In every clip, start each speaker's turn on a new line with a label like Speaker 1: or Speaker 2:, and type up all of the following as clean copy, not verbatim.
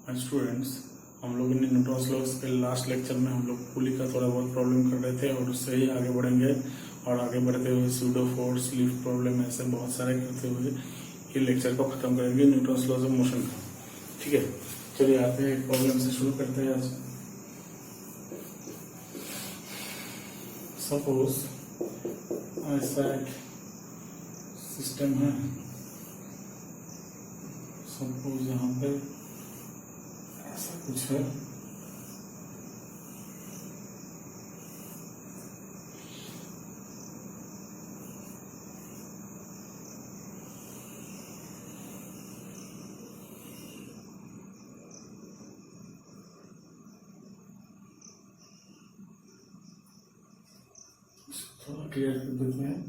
Speaker 1: Students, हम लोग इन Newton's loss के लास्ट लेक्चर में हम लोग पुली का थोड़ा बहुत प्रॉब्लम कर रहे थे और उससे ही आगे बढ़ेंगे। और आगे बढ़ते हुए सूडो फोर्स, लिफ्ट प्रॉब्लम, ऐसे बहुत सारे करते हुए ये लेक्चर को खत्म करेंगे न्यूटन्स लॉस ऑफ मोशन का। ठीक है, चलिए आते हैं प्रॉब्लम से शुरू करते हैं आज। सपोज ऐसा एक सिस्टम है, सपोज यहाँ पे ऐसा कुछ है। थोड़ा क्लियर कर देते हैं।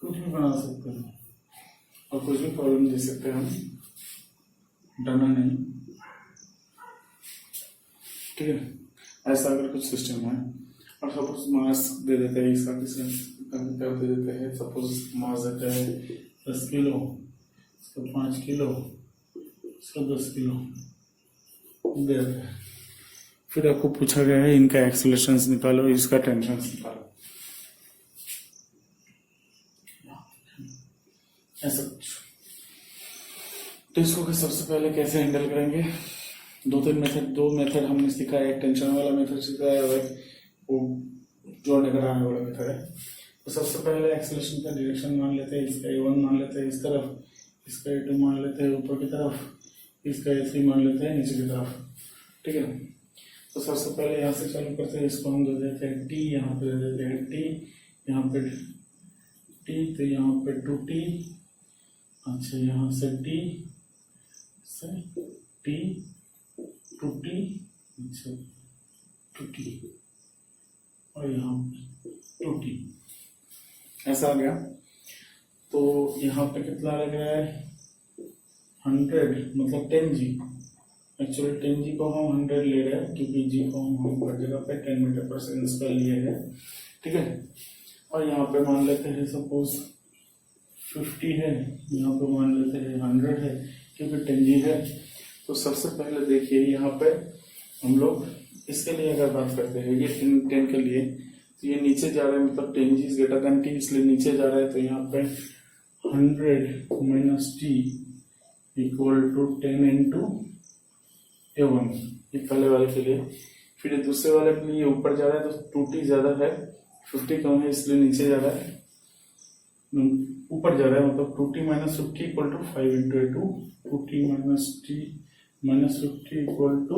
Speaker 1: कुछ भी बना सकते हैं और कुछ भी प्रॉब्लम दे सकते हैं हम, डरना नहीं। ठीक है, ऐसा अगर कुछ सिस्टम है और सपोज मास दे देते हैं, इसका कर दे देते हैं। सपोज मास देते हैं 10 किलो, इसका 5 किलो, इसका 10 किलो दे देते हैं। फिर आपको पूछा गया है इनका एक्सेलरेशन निकालो, इसका टेंशन निकालो, ऐसा कुछ। तो इसको सबसे पहले कैसे हैंडल करेंगे? दो मेथड हमने सीखा है। एक टेंशन वाला मेथड सीखा है और एक वो जोड़ने कराने वाला मेथड है। तो सबसे पहले एक्सेलरेशन का डायरेक्शन मान लेते हैं, इसका A1 मान लेते हैं इस तरफ, इसका A2 मान लेते हैं ऊपर की तरफ, इसका A3 मान लेते हैं नीचे की तरफ। ठीक है, तो सबसे पहले यहाँ से चालू करते हैं। इसको हम दे देते हैं T, यहाँ पे दे देते हैं T, यहाँ पे T, तो यहाँ पे 2T। अच्छा, यहाँ से T से T 2T, अच्छा 2T और यहाँ 2T, ऐसा आ गया। तो यहाँ पे कितना लग रहा है? 100, मतलब 10G। एक्चुअली 10G को हम 100 ले रहे हैं क्योंकि G को हम हर जगह पे 10 मीटर पर सेकंड पर लिए है। ठीक है, और यहाँ पे मान लेते हैं सपोज 50 है, यहाँ पे मान लेते हैं 100 है क्योंकि 10G है। तो सबसे पहले देखिए यहाँ पे हम लोग इसके लिए अगर बात करते हैं, ये 10 के लिए, तो ये नीचे जा रहा है, मतलब 10G is greater then T, इसलिए नीचे जा रहा है। तो यहाँ पे 100 minus T equal to 10 into A1, ये पहले वाले के लिए। फिर दूसरे वाले के लिए ऊपर जा रहा है तो 2T ज्यादा है, 50 कम है इसलिए नीचे जा रहा है, ऊपर जा रहा है, मतलब 2T minus 50 equal to 5 into A2, 2T minus T minus 50 equal to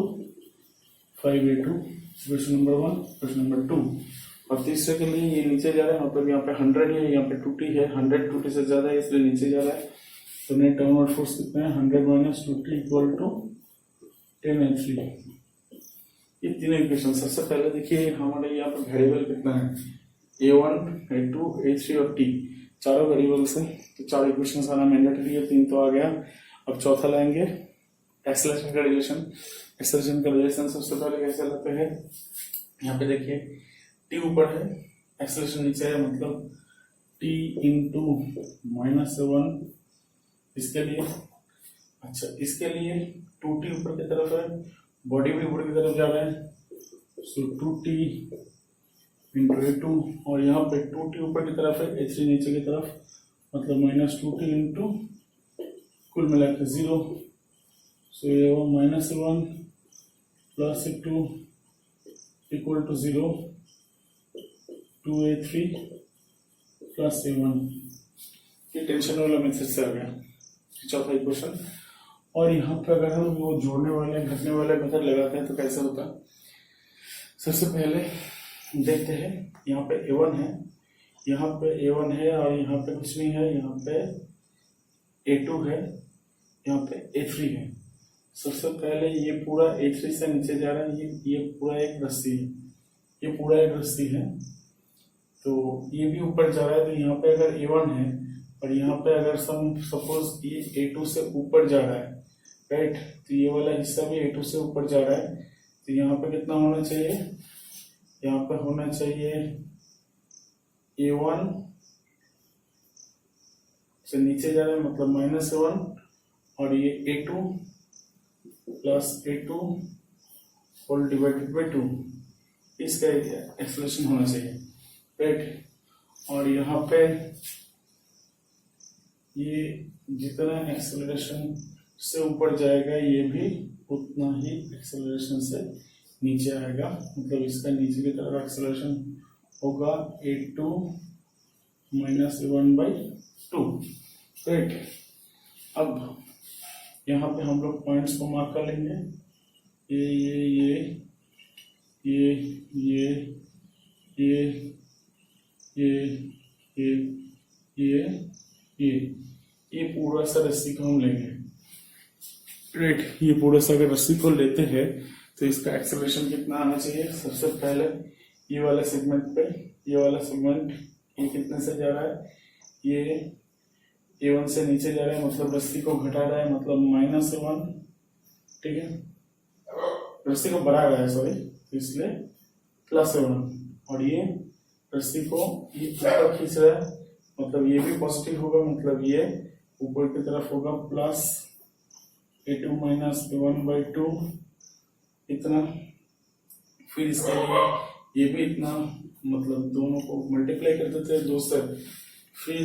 Speaker 1: 5A2। Question number 1। Question number 2, और तीसरे के लिए ये नीचे जा रहा है, मतलब यहाँ पे 100 है, यहाँ पे 2T है, 100 2T से ज्यादा है इसलिए नीचे जा रहा है। तो नेट डाउनवर्ड फोर्स कितना है? 100 minus 2T equal to 10A3। ये तीनों इक्वेशन। सबसे पहले देखिए हमारे यहाँ पे वेरिएबल कितना है? A1, A2, A3 और T, चारों वेरिएबल्स है। तो 4 इक्वेशन आना मैंडेटरी है, 3 तो आ गया। अब चौथा लाएंगे एक्सेलरेशन का रिलेशन। एक्सेलरेशन का रिलेशन सबसे पहले कैसे लाते हैं? यहाँ पे देखिए T ऊपर है, एक्सेलरेशन नीचे है, मतलब T इंटू -1 इसके लिए। अच्छा, इसके लिए 2T ऊपर की तरफ है, बॉडी भी ऊपर की तरफ जा रहा है, सो 2T इंटू A2, और यहाँ पे 2T ऊपर की तरफ है, A3 नीचे की तरफ, मतलब -2T इंटू कुल मिला के 0। So A1 -1 plus A2 equal to 0, 2A3 plus A1। ये टेंशन वाला मेथड से आ गया, चौथा इक्वेशन। और यहाँ पे अगर हम वो जोड़ने वाले घटने वाले मेथड लगाते हैं तो कैसे होता है? सबसे पहले देखते हैं, यहाँ पे A1 है, यहाँ पे A1 है और यहाँ पे कुछ नहीं है, यहाँ पे A2 है, यहाँ पे A3 है। सबसे पहले ये पूरा A3 से नीचे जा रहा है, ये पूरा एक रस्सी है, ये पूरा एक रस्सी है, तो ये भी ऊपर जा रहा है। तो यहाँ पे अगर A1 है और यहाँ पे अगर सपोज ये A2 से ऊपर जा रहा है, राइट, तो ये वाला हिस्सा भी A2 से ऊपर जा रहा है, तो यहाँ पे कितना होना चाहिए, यहाँ पे होना चाहिए A1 से नीचे जा रहा है मतलब -A1, और ये A2 plus A2 whole divided by 2, इसका एक्सप्रेशन होना चाहिए, राइट। और यहाँ पे ये जितना एक्सेलरेशन से ऊपर जाएगा ये भी उतना ही एक्सेलरेशन से नीचे आएगा, मतलब इसका नीचे की तरफ एक्सेलरेशन होगा A2 माइनस A1/2, राइट। अब यहाँ पे हम लोग पॉइंट्स को मार्क कर लेंगे, ये पूरा सा रस्सी को हम लेंगे, राइट। ये पूरा सा अगर रस्सी को लेते हैं तो इसका एक्सेलरेशन कितना आना चाहिए, सबसे पहले ये वाला सेगमेंट पे, ये वाला सेगमेंट ये कितने से जा रहा है, ये A1 से नीचे जा रहा है मतलब रस्सी को घटा रहा है मतलब -A1, ठीक है, रस्सी को बढ़ा रहा है सॉरी, इसलिए +A1, और ये रस्सी को ये ऊपर खींच रहा है मतलब ये भी पॉजिटिव होगा, मतलब ये ऊपर की तरफ होगा प्लस A2 माइनस A1/2 इतना, फिर इसके लिए ये भी इतना, मतलब दोनों को मल्टीप्लाई कर देते हैं 2 से, फिर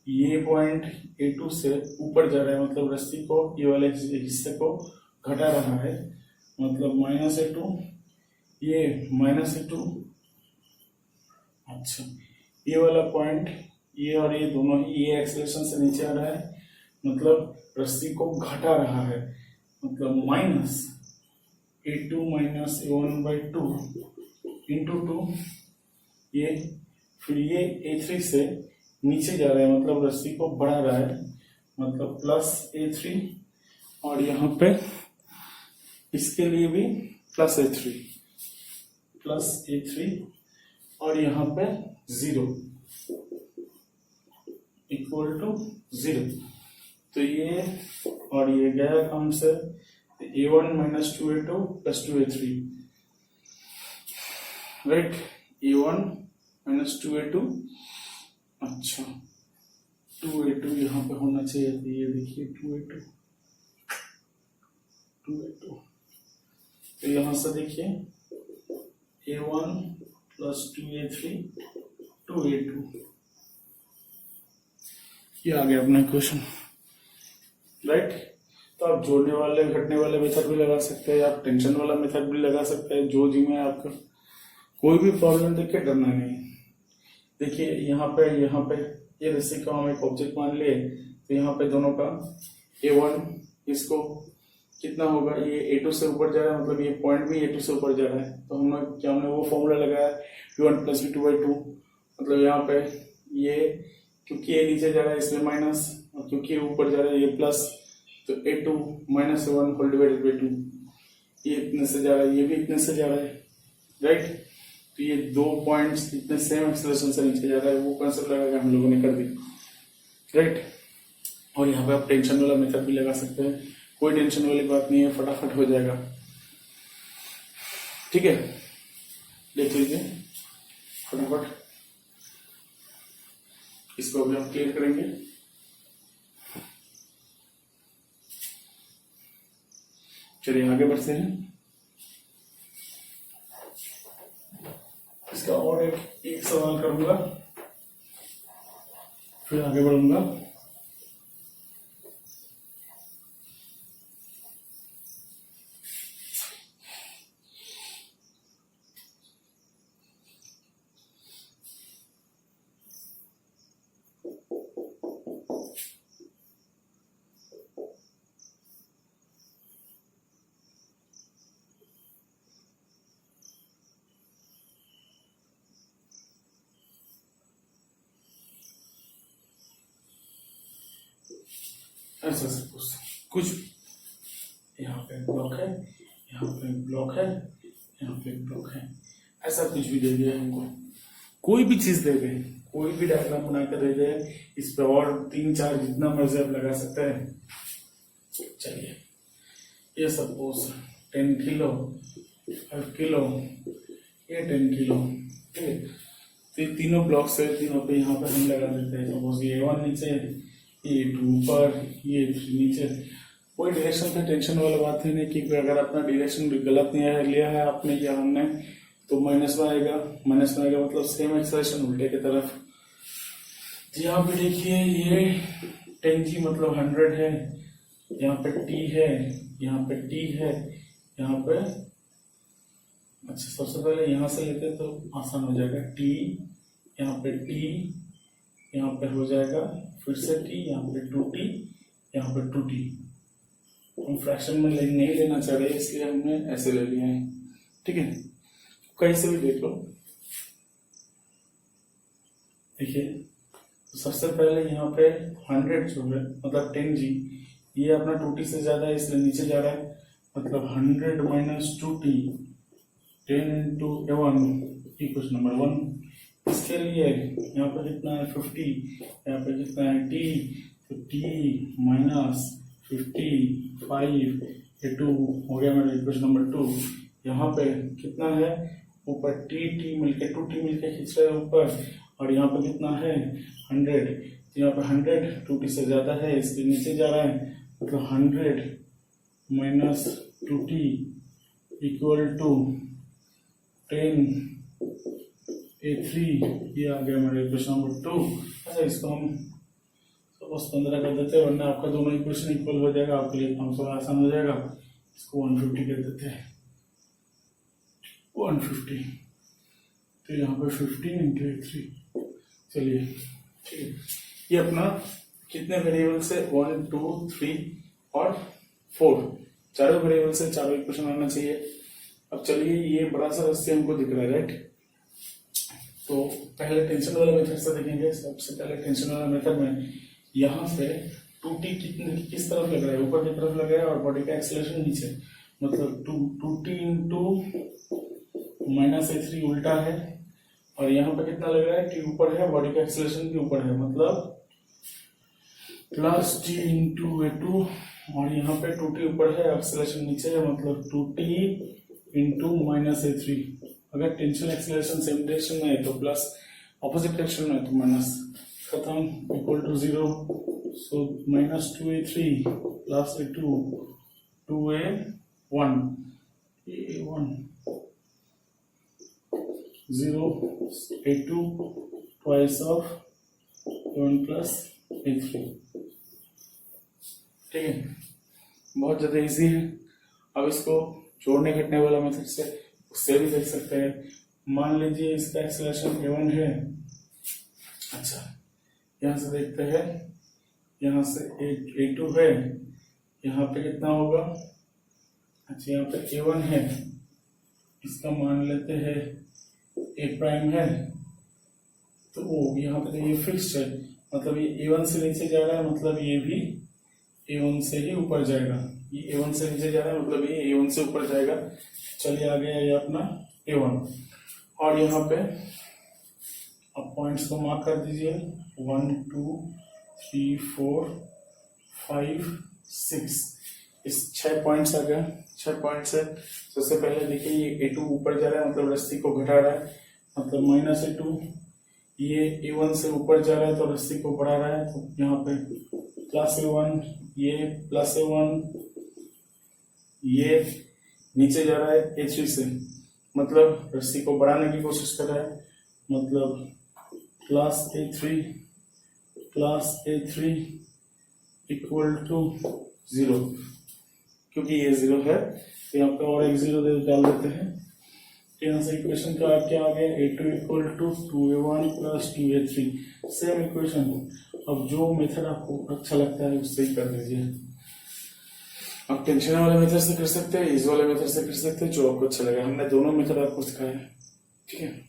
Speaker 1: ये पॉइंट A2 से ऊपर जा रहा है मतलब रस्सी को ये वाले हिस्से को घटा रहा है मतलब -A2, ये -A2, अच्छा ये वाला पॉइंट ये और ये दोनों ही ये एक्सेलरेशन से नीचे आ रहा है मतलब रस्सी को घटा रहा है मतलब -A2 माइनस A1/2 इंटू 2, ये फिर ये A3 से नीचे जा रहा है मतलब रस्सी को बढ़ा रहा है मतलब +A3, और यहाँ पे इसके लिए भी +A3 और यहाँ पे 0 इक्वल टू 0, तो ये और ये गया काम से A1 minus 2A2 plus 2A3, right, A1 minus 2A2, अच्छा 2A2 यहाँ पे होना चाहिए, तो ये देखिए 2A2, तो यहाँ से देखिए A1 प्लस 2A3 2A2, ये आ गया अपना क्वेश्चन, राइट। तो आप जोड़ने वाले घटने वाले मेथड भी लगा सकते हैं, आप टेंशन वाला मेथड भी लगा सकते हैं, जो जिसमें आपका कोई भी प्रॉब्लम देख के डरना नहीं। देखिए यहाँ पे ये रस्सी को हम एक ऑब्जेक्ट मान लिए, तो यहाँ पे दोनों का A1 इसको कितना होगा, ये A2 से ऊपर जा रहा है मतलब ये पॉइंट भी A2 से ऊपर जा रहा है, तो हमने वो फॉर्मूला लगाया V1 प्लस V2/2, मतलब यहाँ पे ये क्योंकि ये नीचे जा रहा है इसलिए माइनस, और क्योंकि ये ऊपर जा रहा है ये प्लस, तो A2 minus A1 whole divided by 2, ये इतने से जा रहा है ये भी इतने से जा रहा है, राइट। तो ये 2 पॉइंट्स इतने सेम एक्सेलरेशन से नीचे जा रहा है, वो कंसेप्ट लगा के हम लोगों ने कर दी, राइट। और यहाँ पे आप टेंशन वाला मेथड भी लगा सकते हैं, कोई टेंशन वाली बात नहीं है, फटाफट हो जाएगा, ठीक है। देख लीजिए फटाफट, इसको अभी हम क्लियर करेंगे। चलिए आगे बढ़ते हैं, इसका और एक सवाल करूंगा फिर आगे बढ़ूंगा। ऐसा कुछ यहाँ पे ब्लॉक है, यहाँ पे ब्लॉक है, यहाँ पे ब्लॉक है, ऐसा कुछ भी दे दिया हमको, कोई भी चीज दे दे, कोई भी डायग्राम बनाकर दे दे, इस पे और 3-4 जितना मर्जी आप लगा सकते हैं। चलिए, ये सपोज 10 किलो, 5 किलो, ये 10 किलो, ठीक है। तो ये तीनों ब्लॉक्स है, तीनों पे यहाँ पे हम लगा देते हैं। सपोज ये 1 नीचे, ये 2 ऊपर, ये 3 नीचे। कोई डायरेक्शन पे टेंशन वाला बात है नहीं कि अगर अपना डायरेक्शन गलत नहीं लिया है आपने या हमने, तो माइनस में आएगा। माइनस में आएगा मतलब सेम एक्सेलरेशन उल्टे की तरफ। यहाँ पे देखिए ये 10g मतलब 100 है, यहाँ पे t है, यहाँ पे t है, यहाँ पे, अच्छा सबसे पहले यहाँ से लेते तो आसान हो जाएगा। t, यहाँ पे t, यहाँ पे हो जाएगा फिर से t, यहाँ पे 2t, यहाँ पे 2t। हम फ्रैक्शन में नहीं लेना चाह रहे इसलिए हमने ऐसे ले लिया है, ठीक है। कहीं से भी देख लो, देखिए तो सबसे पहले यहाँ पे 100 जो है मतलब 10g, ये अपना 2t से ज्यादा है इसलिए नीचे जा रहा है, मतलब 100 minus 2t 10 into 1 equal number 1। इसके लिए यहाँ पे कितना है 50, यहाँ पे कितना है t, तो t माइनस 55, ये 2 हो गया मेरा इक्वेशन नंबर 2। यहाँ पे कितना है ऊपर t मिलके 2t मिलके खींच रहे हैं ऊपर, और यहाँ पे कितना है 100, तो यहाँ पे 100 2t से ज्यादा है इसलिए नीचे जा रहा है, मतलब 100 minus 2t equal to 10 a3, ये आ गया हमारा इक्वेशन नंबर 2। अच्छा इसको हम सपोज 15 कर देते हैं, वरना आपका दोनों इक्वेशन इक्वल हो जाएगा, आपके लिए काम थोड़ा आसान हो जाएगा। इसको 150 कर देते हैं, 150, तो यहाँ पे 15 इंटू 3। चलिए ठीक है, ये अपना कितने वेरिएबल से 1 2 3 और 4, चारों वेरिएबल से चारों इक्वेशन आना चाहिए। अब चलिए ये बड़ा सा रस्सी हमको दिख रहा है, राइट। तो पहले टेंशन वाला मेथड से देखेंगे। सबसे पहले टेंशन वाला मेथड में यहाँ से 2t किस तरफ लग रहा है, ऊपर की तरफ लग रहा है और बॉडी का एक्सेलरेशन नीचे, मतलब 2t इंटू माइनस a3 उल्टा है, और यहाँ पे कितना लग रहा है t ऊपर है, बॉडी का एक्सेलरेशन भी ऊपर है, मतलब प्लस t इंटू a2, और यहाँ पे 2t ऊपर है, एक्सेलरेशन नीचे है, मतलब 2t इंटू माइनस a3। अगर टेंशन एक्सेलरेशन सेम डायरेक्शन में है तो प्लस, ऑपोजिट डायरेक्शन में है तो माइनस, खत्म, equal to 0। So minus 2a3 plus a2 2a1 a1 0 a2 twice of 1 plus a3, ठीक है। बहुत ज्यादा इजी है। अब इसको जोड़ने घटने वाला मेथड से उससे भी देख सकते हैं। मान लीजिए इसका एक्सेलरेशन a1 है, अच्छा यहां से देखते हैं, यहाँ से a2 है, यहाँ पे कितना होगा, अच्छा यहाँ पे a1 है, इसका मान लेते हैं a प्राइम है, तो वो यहाँ पे तो ये फिक्स्ड है, मतलब ये a1 से नीचे जा रहा है, मतलब ये भी a1 से ही ऊपर जाएगा। ये a1 से नीचे जा रहा है, मतलब ये a1 से ऊपर जाएगा। चलिए आ गया ये अपना a1, और यहाँ पे अब पॉइंट्स को मार्क कर दीजिए, 1 2 3 4 5 6, इस 6 पॉइंट्स आ गया। 6 पॉइंट्स है। सबसे पहले देखिए ये a2 ऊपर जा रहा है, मतलब रस्सी को घटा रहा है, मतलब माइनस a2। ये a1 से ऊपर जा रहा है तो रस्सी को बढ़ा रहा है, तो यहाँ पे प्लस a1, ये प्लस a1, ये नीचे जा रहा है a3 से, मतलब रस्सी को बढ़ाने की कोशिश कर रहा है, मतलब प्लस a3 इक्वल टू 0। क्योंकि ये 0 है तो यहाँ पे और एक 0 डाल देते हैं। यहाँ से इक्वेशन का क्या आ गया, a2 equal to 2a1 plus 2a3, same equation. अब जो मेथड आपको अच्छा लगता है उससे ही कर दीजिए। आप टेंशन वाले मेथड से कर सकते हैं, इस वाले मेथड से कर सकते हैं, जो आपको अच्छा लगे। हमने दोनों मेथड आपको सिखाया, ठीक है।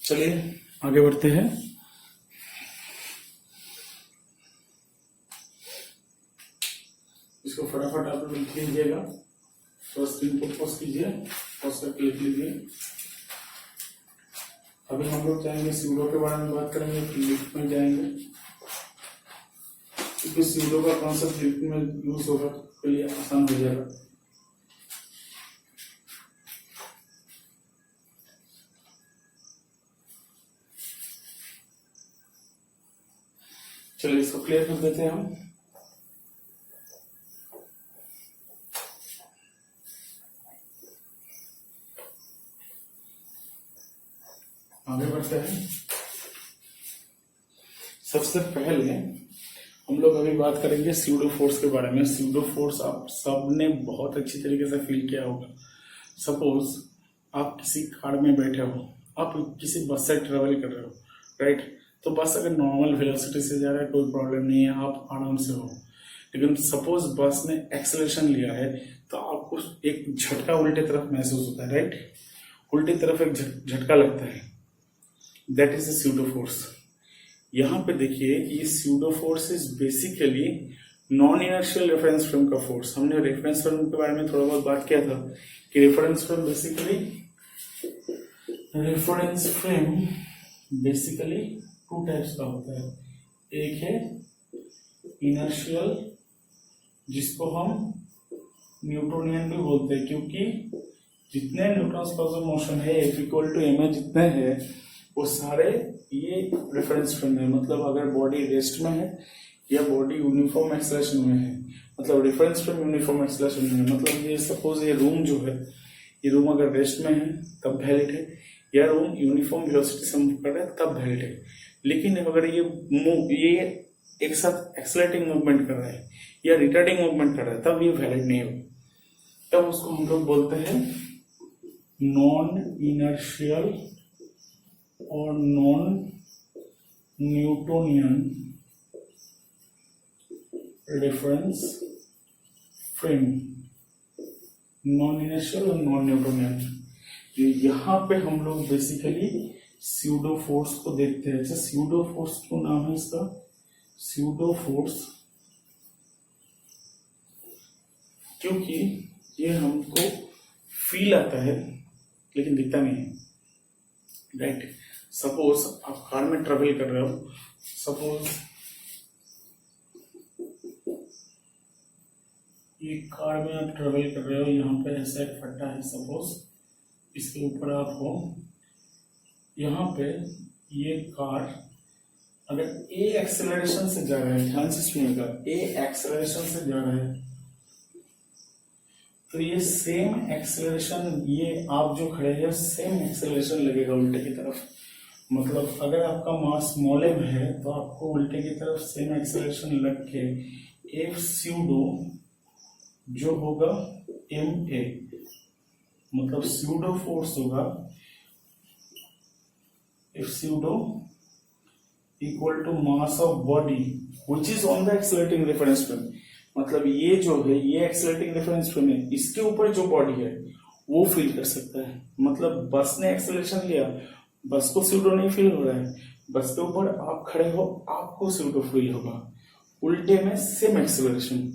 Speaker 1: चलिए आगे बढ़ते हैं। इसको फटाफट आप लिख लीजिएगा, तो स्क्रीन को पॉज कीजिए, पॉज करके लिख लीजिए। अभी हम लोग जाएंगे स्यूडो के बारे में बात करेंगे, लिफ्ट में जाएंगे, क्योंकि स्यूडो का कॉन्सेप्ट लिफ्ट में यूज होगा तो ये आसान हो जाएगा। चलिए इसको क्लियर कर देते हैं हम। आगे बढ़ते हैं। सबसे पहले हम लोग अभी बात करेंगे स्यूडो फोर्स के बारे में। स्यूडो फोर्स आप सबने बहुत अच्छी तरीके से फील किया होगा। सपोज आप किसी कार में बैठे हो, आप किसी बस से ट्रेवल कर रहे हो, राइट? तो बस अगर नॉर्मल वेलोसिटी से जा रहा है कोई प्रॉब्लम नहीं है, आप आराम से हो। लेकिन सपोज बस ने एक्सेलरेशन लिया है तो आपको एक झटका उल्टे तरफ महसूस होता है, राइट? उल्टी तरफ एक झटका लगता है, that is a pseudo force. यहाँ पे देखिए, ये pseudo force is basically non inertial reference frame का फोर्स। हमने रेफरेंस फ्रेम के बारे में थोड़ा बहुत बात किया था कि reference frame basically two types का होता है। एक है इनर्शियल, जिसको हम न्यूटोनियन भी बोलते हैं, क्योंकि जितने न्यूटन्स लॉज ऑफ मोशन है F इक्वल टू ma जितने हैं वो सारे ये रेफरेंस फ्रेम है। मतलब अगर बॉडी रेस्ट में है या बॉडी यूनिफॉर्म एक्सेलरेशन में है, मतलब रेफरेंस फ्रेम यूनिफॉर्म एक्सेलरेशन में है। मतलब ये सपोज ये रूम जो है, ये रूम अगर रेस्ट में है तब वैलिड है, या रूम यूनिफॉर्म वेलोसिटी से मूव कर रहा है तब वैलिड है। लेकिन अगर ये एक साथ एक्सेलरेटिंग मूवमेंट कर रहा है या रिटार्डिंग मूवमेंट कर रहा है तब ये वैलिड नहीं हो, तब उसको हम लोग बोलते हैं नॉन इनर्शियल और non Newtonian reference frame. Non inertial और नॉन न्यूटोनियन, यहाँ पे हम लोग बेसिकली स्यूडो फोर्स को देखते हैं। अच्छा, स्यूडो फोर्स क्यों नाम है इसका? स्यूडो फोर्स क्योंकि ये हमको फील आता है लेकिन दिखता नहीं है, राइट? सपोज आप कार में ट्रेवल कर रहे हो, सपोज ये कार में आप ट्रेवल कर रहे हो, यहाँ पे ऐसा एक फट्टा है, सपोज इसके ऊपर आप हो, यहाँ पे ये कार अगर ए एक्सेलरेशन से जा रहा है, ध्यान से सुनिएगा, ए एक्सेलरेशन से जा रहा है तो ये सेम एक्सेलरेशन, ये आप जो खड़े हैं सेम एक्सेलरेशन लगेगा उल्टे की तरफ। मतलब अगर आपका मास स्मॉल m है तो आपको उल्टे की तरफ सेम एक्सेलरेशन लग के एफ स्यूडो जो होगा ma, मतलब स्यूडो फोर्स होगा F pseudo equal to mass of body which is on the accelerating reference frame. मतलब ये जो है ये एक्सेलरेटिंग रेफरेंस फ्रेम है, इसके ऊपर जो बॉडी है वो फील कर सकता है। मतलब बस ने एक्सेलरेशन लिया, बस को स्यूडो नहीं फील हो रहा है, बस के ऊपर आप खड़े हो आपको स्यूडो फील होगा, उल्टे में सेम एक्सेलरेशन,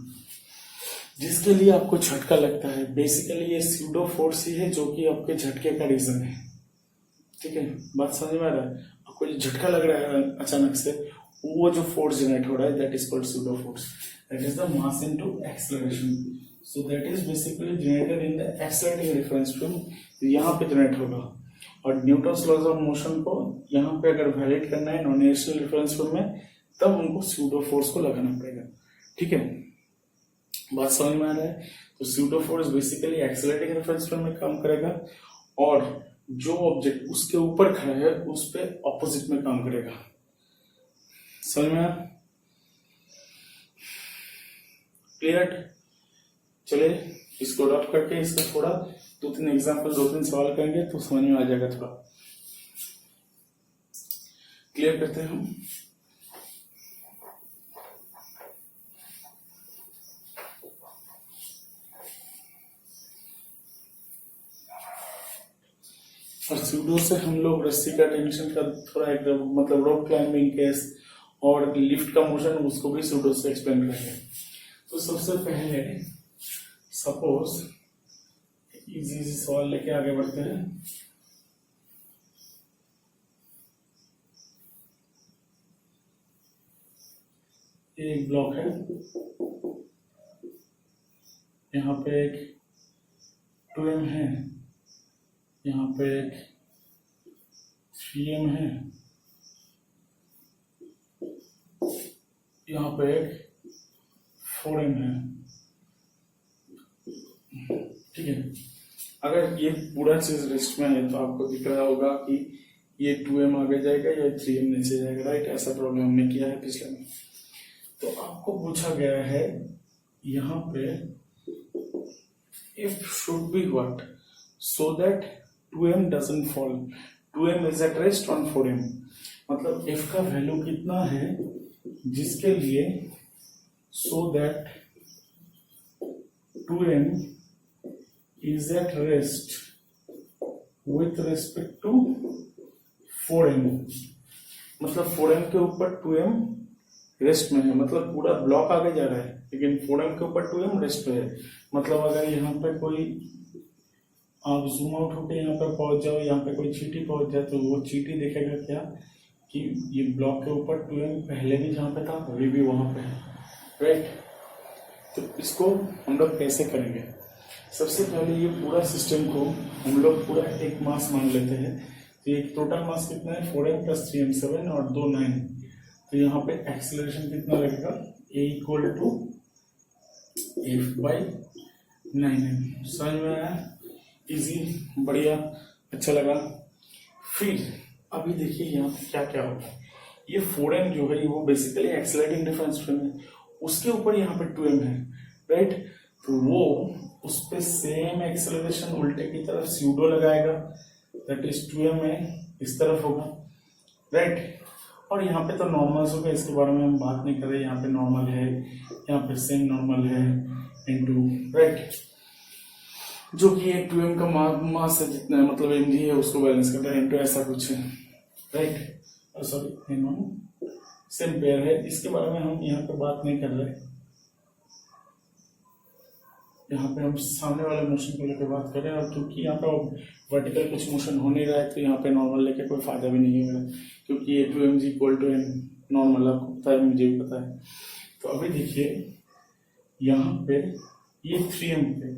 Speaker 1: जिसके लिए आपको झटका लगता है। बेसिकली ये स्यूडो फोर्स ही है जो कि आपके झटके का रीजन है। ठीक है, बात समझ में आ रहा है? आपको जो झटका लग रहा है अचानक से, वो जो फोर्स जनरेट हो रहा है that is called pseudo force, that is the mass into acceleration. So that is basically generated in the accelerating reference frame, यहाँ पे जनरेट होगा। और न्यूटन्स लॉज ऑफ मोशन को यहाँ पे अगर वैलिड करना है नॉन इनर्शियल रेफरेंस फ्रेम में, तब उनको स्यूडो फोर्स को लगाना पड़ेगा। ठीक है, बात समझ में आ रहा है? तो pseudo force basically accelerating reference frame में काम करेगा और जो ऑब्जेक्ट उसके ऊपर खड़ा है उस पे ऑपोजिट में काम करेगा। समझ में आया? क्लियर? चले इसको ड्रॉप करके इसका थोड़ा 2-3 एग्जाम्पल 2-3 सवाल करेंगे तो समझ में आ जाएगा। थोड़ा क्लियर करते हैं हम। और स्यूडो से हम लोग रस्सी का टेंशन का थोड़ा एकदम मतलब रॉक क्लाइंबिंग केस और लिफ्ट का मोशन उसको भी स्यूडो से एक्सप्लेन करेंगे। तो सबसे पहले सपोज इजी सवाल लेके आगे बढ़ते हैं। ये एक ब्लॉक है, यहाँ पे एक 2m है, यहाँ पे एक 3m है, यहाँ पे एक 4m है। ठीक है, अगर ये पूरा चीज रेस्ट में है तो आपको दिख रहा होगा कि ये 2m आगे जाएगा या 3m नीचे जाएगा, राइट। ऐसा प्रॉब्लम हमने किया है पिछले में। तो आपको पूछा गया है यहाँ पे if should be what so that 2m doesn't fall, 2m is at rest on 4m, मतलब f का वैल्यू कितना है जिसके लिए so that 2m is at rest with respect to 4m, मतलब 4m के ऊपर 2m रेस्ट में है, मतलब पूरा ब्लॉक आगे जा रहा है लेकिन 4m के ऊपर 2m रेस्ट पे है। मतलब अगर यहाँ पे कोई आप जूम आउट होकर यहाँ पे पहुंच जाओ, यहाँ पे कोई चींटी पहुंच जाए तो वो चींटी देखेगा क्या कि ये ब्लॉक के ऊपर 2m पहले भी जहाँ पे था अभी भी वहां पे है, राइट। तो इसको हम लोग कैसे करेंगे? सबसे पहले ये पूरा सिस्टम को हम लोग पूरा एक मास मान लेते हैं। तो ये टोटल मास कितना है? 4m + 3m 7 और 2 9। तो यहाँ पे एक्सेलरेशन कितना लगेगा? a = F/9m। समझ में आया? इजी, बढ़िया, अच्छा लगा। फिर अभी देखिए यहाँ पे क्या क्या होगा। ये 4m जो है वो बेसिकली एक्सेलरेटिंग डिफरेंस फ्रेम है, उसके ऊपर यहाँ पे 2m है, राइट। तो वो उस पे सेम एक्सेलरेशन उल्टे की तरफ स्यूडो लगाएगा, दैट इज 2m है, इस तरफ होगा, राइट। और यहाँ पे तो नॉर्मल्स होगा, इसके बारे में हम बात नहीं कर रहे। यहाँ पे नॉर्मल है, यहाँ पे सेम नॉर्मल है इनटू, राइट, जो कि एक 2m का मास है जितना है, मतलब mg है उसको बैलेंस करता है इनटू ऐसा कुछ है, राइट। सॉरी सेम पेयर है, इसके बारे में हम यहाँ पे बात नहीं कर रहे। यहाँ पे हम सामने वाले मोशन को लेकर बात कर रहे हैं, और क्योंकि यहाँ पे वर्टिकल कुछ मोशन हो नहीं रहा है तो यहाँ पे नॉर्मल लेके कोई फायदा भी नहीं होगा, क्योंकि ये 2mg = n नॉर्मल, आपको पता है, मुझे भी पता है। तो अभी देखिए यहाँ पे ये 3m पे,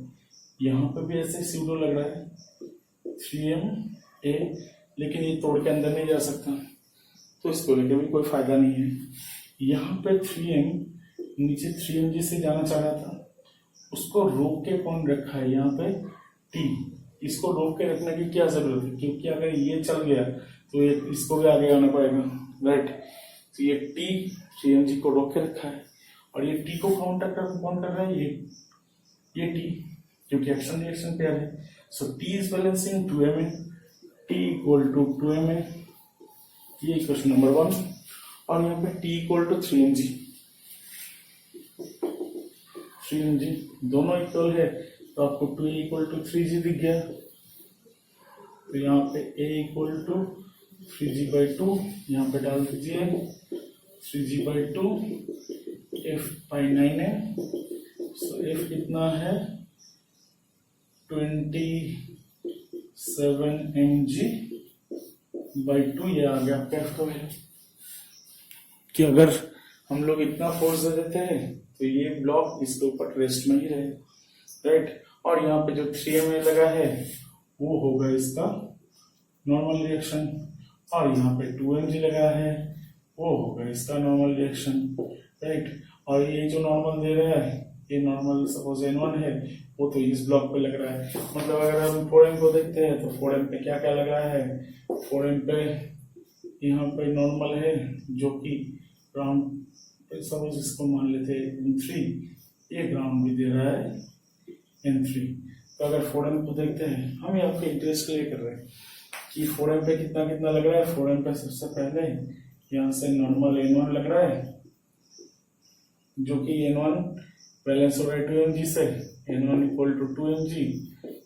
Speaker 1: यहाँ पे भी ऐसे स्यूडो लग रहा है 3m a, लेकिन ये तोड़ के अंदर नहीं जा सकता तो इसको लेके भी कोई फायदा नहीं है। यहाँ पे 3m नीचे 3mg से जाना चाह रहा था, उसको रोक के कौन रखा है यहाँ पे? t। इसको रोक के रखने की क्या जरूरत है? क्योंकि अगर ये चल गया तो ये इसको भी आगे आना पड़ेगा, राइट। तो ये t 3mg को रोक के रखा है, और ये t को कौन कर रहा है? ये t, क्योंकि एक्शन रिएक्शन पेयर है। सो t is balancing 2m, t = 2m, ये क्वेश्चन नंबर 1। और यहाँ पे t = 3mg दोनों इक्वल है, तो आपको 2a = 3g दिख गया। तो यहाँ पे a = 3g/2, यहाँ पे डाल दीजिए 3g/2 F/9 है। सो F कितना है? 27 mg/2, ये आ गया आपका F का वैल्यू। कि अगर हम लोग इतना फोर्स दे देते हैं तो ये ब्लॉक इसके ऊपर रेस्ट में ही रहे, राइट। और यहाँ पे जो 3m लगा है वो होगा इसका नॉर्मल रिएक्शन, और यहाँ पे 2mg लगा है वो होगा इसका नॉर्मल रिएक्शन, राइट। और ये जो नॉर्मल दे रहा है, ये नॉर्मल सपोज n1 है, वो तो इस ब्लॉक पे लग रहा है। मतलब अगर हम 4m को देखते हैं तो 4m पे क्या क्या लग रहा है? 4m पे यहाँ पे नॉर्मल है जो कि ग्राउंड, सपोज इसको मान लेते हैं n3, ये ग्राउंड भी दे रहा है n3। तो अगर 4m को देखते हैं, हम ये आपके इंटरेस्ट के लिए कर रहे हैं कि 4m पे कितना कितना लग रहा है। 4m पे सबसे पहले यहाँ से नॉर्मल n1 लग रहा है, जो कि n1 बैलेंस हो रहा है 2mg से, n1 = 2mg,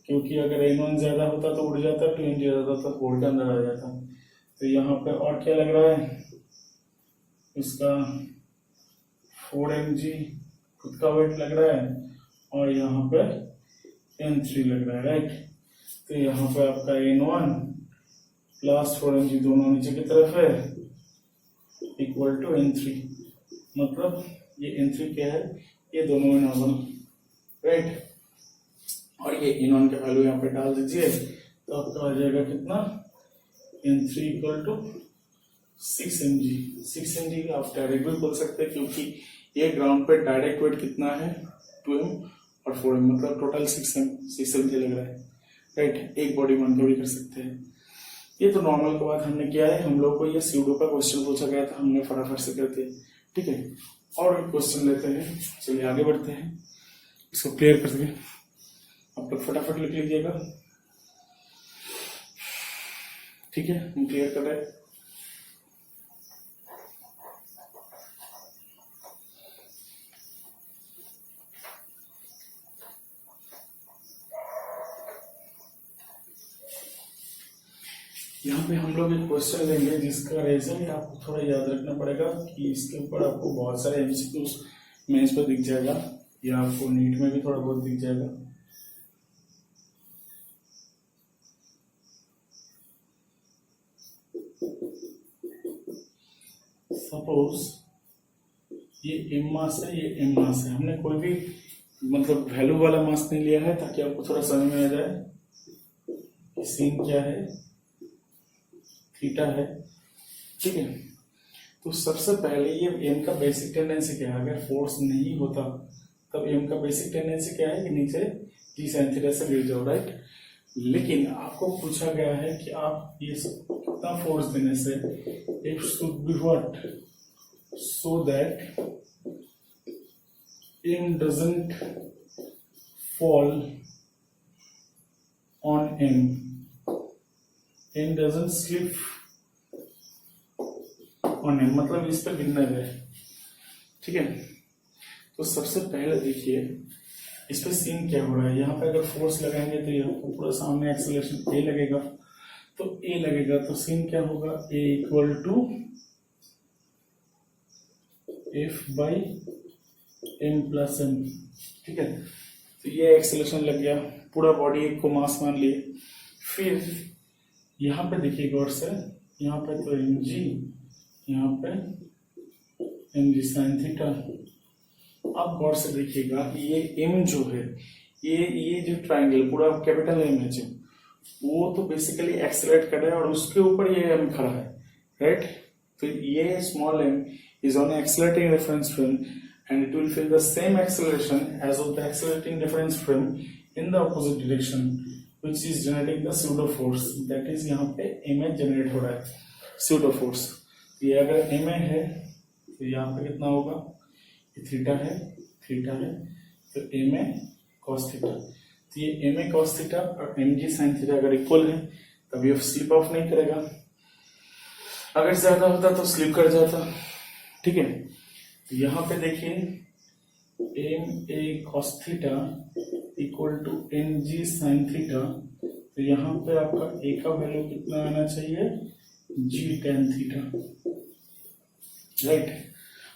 Speaker 1: क्योंकि अगर n1 ज्यादा होता तो उड़ जाता, 2mg ज्यादा होता तो बोर्ड के अंदर आ जाता। तो यहाँ पे और क्या लग रहा है? इसका 4mg खुद का वेट लग रहा है, और यहाँ पे n3 लग रहा है, राइट। तो यहाँ पे आपका n1 + 4mg दोनों नीचे की तरफ है = n3, मतलब ये N3 क्या है, ये दोनों में नॉर्मल, राइट। और ये इनॉन का वैल्यू यहाँ पे डाल दीजिए तो आपका आ जाएगा कितना, N3 equal to 6 mg। 6 mg आप डायरेक्ट भी बोल सकते हैं क्योंकि ये ग्राउंड पे डायरेक्ट वेट कितना है 2m और 4m, मतलब टोटल 6 mg लग रहा है, राइट। एक बॉडी मान के भी कर सकते हैं। ये तो नॉर्मल के बाद हमने किया है, हम लोग को ये स्यूडो का क्वेश्चन पूछा गया था, हमने फटाफट से करते हैं, ठीक है। और एक क्वेश्चन लेते हैं, चलिए आगे बढ़ते हैं, इसको क्लियर कर सके आप लोग फटाफट लिख लीजिएगा, ठीक है। हम क्लियर कर रहे हैं। यहाँ पे हम लोग एक क्वेश्चन लेंगे जिसका रीजन आपको थोड़ा याद रखना पड़ेगा कि इसके ऊपर आपको बहुत सारे एमसीक्यूज मेंस पर दिख जाएगा या आपको नीट में भी थोड़ा बहुत दिख जाएगा। सपोज ये एम मास है, ये एम मास है, हमने कोई भी मतलब वैल्यू वाला मास नहीं लिया है ताकि आपको थोड़ा समझ में आ जाए। सीन क्या है, थीटा है, ठीक है। तो सबसे पहले ये एम का बेसिक टेंडेंसी क्या है, अगर फोर्स नहीं होता तब एम का बेसिक टेंडेंसी क्या है कि नीचे जी साइन थीटा से गिर जाओ, राइट। लेकिन आपको पूछा गया है कि आप ये कितना फोर्स देने से it should be what, so that M doesn't fall on M, M doesn't slip on M, मतलब इस पर गिरना जाए, ठीक है। तो सबसे पहले देखिए इस पे सीन क्या हो रहा है, यहाँ पे अगर फोर्स लगाएंगे तो यहाँ पर पूरा सामने एक्सेलरेशन ए लगेगा, तो ए लगेगा तो सीन क्या होगा, A equal to F by M plus M, ठीक है। तो ये एक्सेलरेशन लग गया, पूरा बॉडी एक को मास मान लिए। फिर यहाँ पे देखिए गौर से, यहाँ पे तो एम जी, यहाँ पे एम जी साइन थीटा। अब गौर से देखिएगा ये एम जो है, ये जो ट्राइंगल पूरा कैपिटल एम है जो, वो तो बेसिकली एक्सेलरेट कर रहा है और उसके ऊपर ये एम खड़ा है, राइट। तो ये small M is on accelerating reference frame and it will feel the same acceleration as of the accelerating reference frame in the opposite direction, which is generating the pseudo force, that is यहाँ पे ma generate हो रहा है pseudo force। ये अगर ma है तो यहाँ पे कितना होगा, ये थीटा है तो ma cos थीटा, तो ये ma cos थीटा और mg sin थीटा अगर इक्वल है तब ये स्लिप ऑफ नहीं करेगा, अगर ज्यादा होता तो स्लिप कर जाता, ठीक है। तो यहाँ पे देखिए M A cos theta equal to M G sine theta, तो यहाँ पे आपका ए का वैल्यू कितना आना चाहिए, जी टेन थीटा, राइट।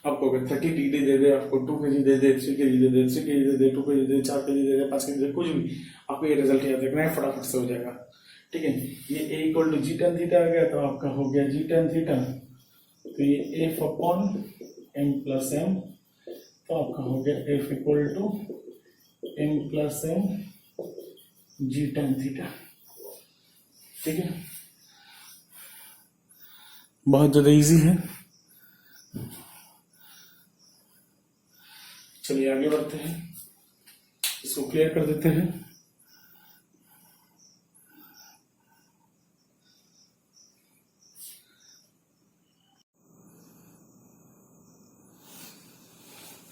Speaker 1: आपको अगर 30 डिग्री दे दे, आपको 2 kg दे दे, 3 kg दे दे, 3 kg दे दे, 2 kg दे दे, 4 kg दे दे, 5 kg दे दे, कुछ भी आपको ये रिजल्ट याद रखना है, फटाफट से हो जाएगा, ठीक है। ये A equal to G ten theta आ गया तो आपका हो गया जी टेन थीटा, तो ये F upon M plus M, तो आपका हो गया F equal to M plus M G ten theta, ठीक है। बहुत ज्यादा इजी है, चलिए आगे बढ़ते हैं, इसको क्लियर कर देते हैं।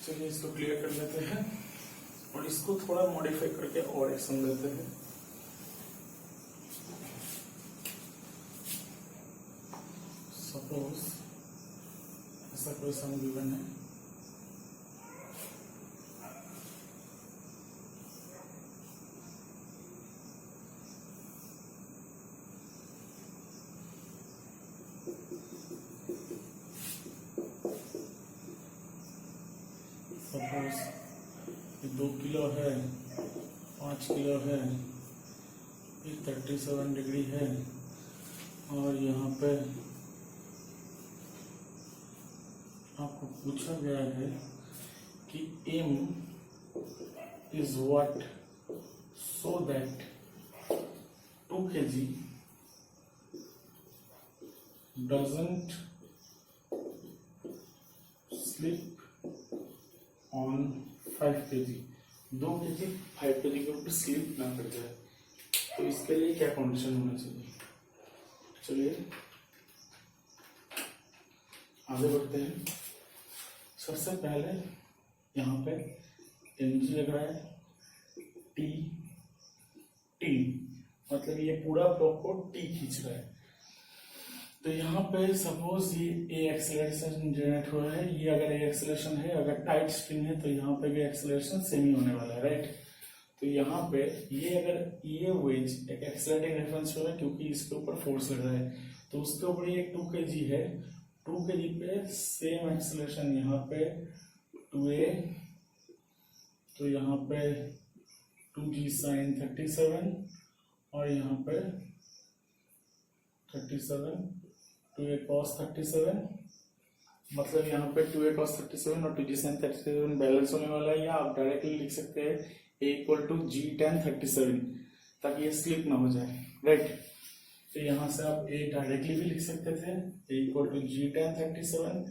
Speaker 1: चलिए इसको क्लियर कर लेते हैं और इसको थोड़ा मॉडिफाई करके और एक समझते हैं। सपोज ऐसा कोई सम गिवन है, सपोज 2 किलो है, 5 किलो है, ये 37 डिग्री है और यहाँ पे आपको पूछा गया है कि m is what so that 2 kg doesn't slip on 5 kg, 2 kg 5 kg के ऊपर स्लिप ना कर जाए। तो इसके लिए क्या कंडीशन होना चाहिए? चलिए आगे बढ़ते हैं। सबसे पहले यहाँ पे mg लग रहा है, t मतलब ये पूरा ब्लॉक को t खींच रहा है। तो यहाँ पे सपोज ये a एक्सेलरेशन जनरेट हुआ है, ये अगर a एक्सेलरेशन है, अगर टाइट स्प्रिंग है तो यहाँ पे भी एक्सेलरेशन सेम ही होने वाला है, राइट। तो यहाँ पे ये अगर ये वेज एक एक्सेलरेटिंग रेफरेंस है क्योंकि इसके ऊपर फोर्स लग रहा है, तो उसके ऊपर ये 2 kg है, 2 kg पे सेम एक्सेलरेशन यहाँ पे 2a, तो यहाँ पे 2g sin 37 और यहाँ पे 37 2a cos 37, मतलब यहाँ पे 2a cos 37 और 2g sin 37 बैलेंस होने वाला है। या आप डायरेक्टली लिख सकते हैं a equal to g tan 37 ताकि ये स्लिप ना हो जाए, राइट। तो यहाँ से आप a डायरेक्टली भी लिख सकते थे, a equal to g tan 37।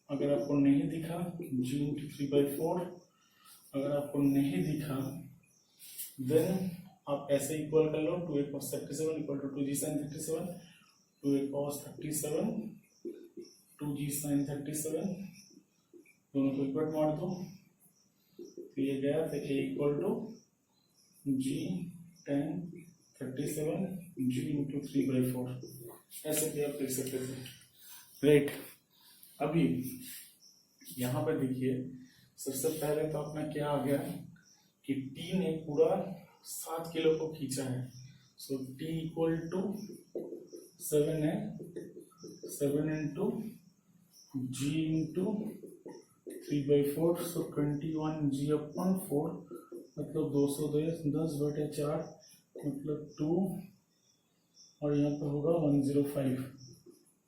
Speaker 1: अगर आपको नहीं दिखा g इंटू 3/4, अगर आपको नहीं दिखा देन आप ऐसे इक्वल कर लो 2a cos 37 equal to 2g sin 37, 2a cos 37 2g sin 37, दोनों को इक्वल मार दो तो ये गया, तो a equal to g tan 37 g into 3/4, ऐसे भी आप लिख सकते थे, राइट। अभी यहाँ पे देखिए सबसे पहले तो अपना क्या आ गया कि t ने पूरा 7 किलो को खींचा है, सो t इक्वल टू 7 है, 7 इंटू g इंटू 3/4, सो 21g अपॉन 4, मतलब 210/4 मतलब 2, और यहाँ पे होगा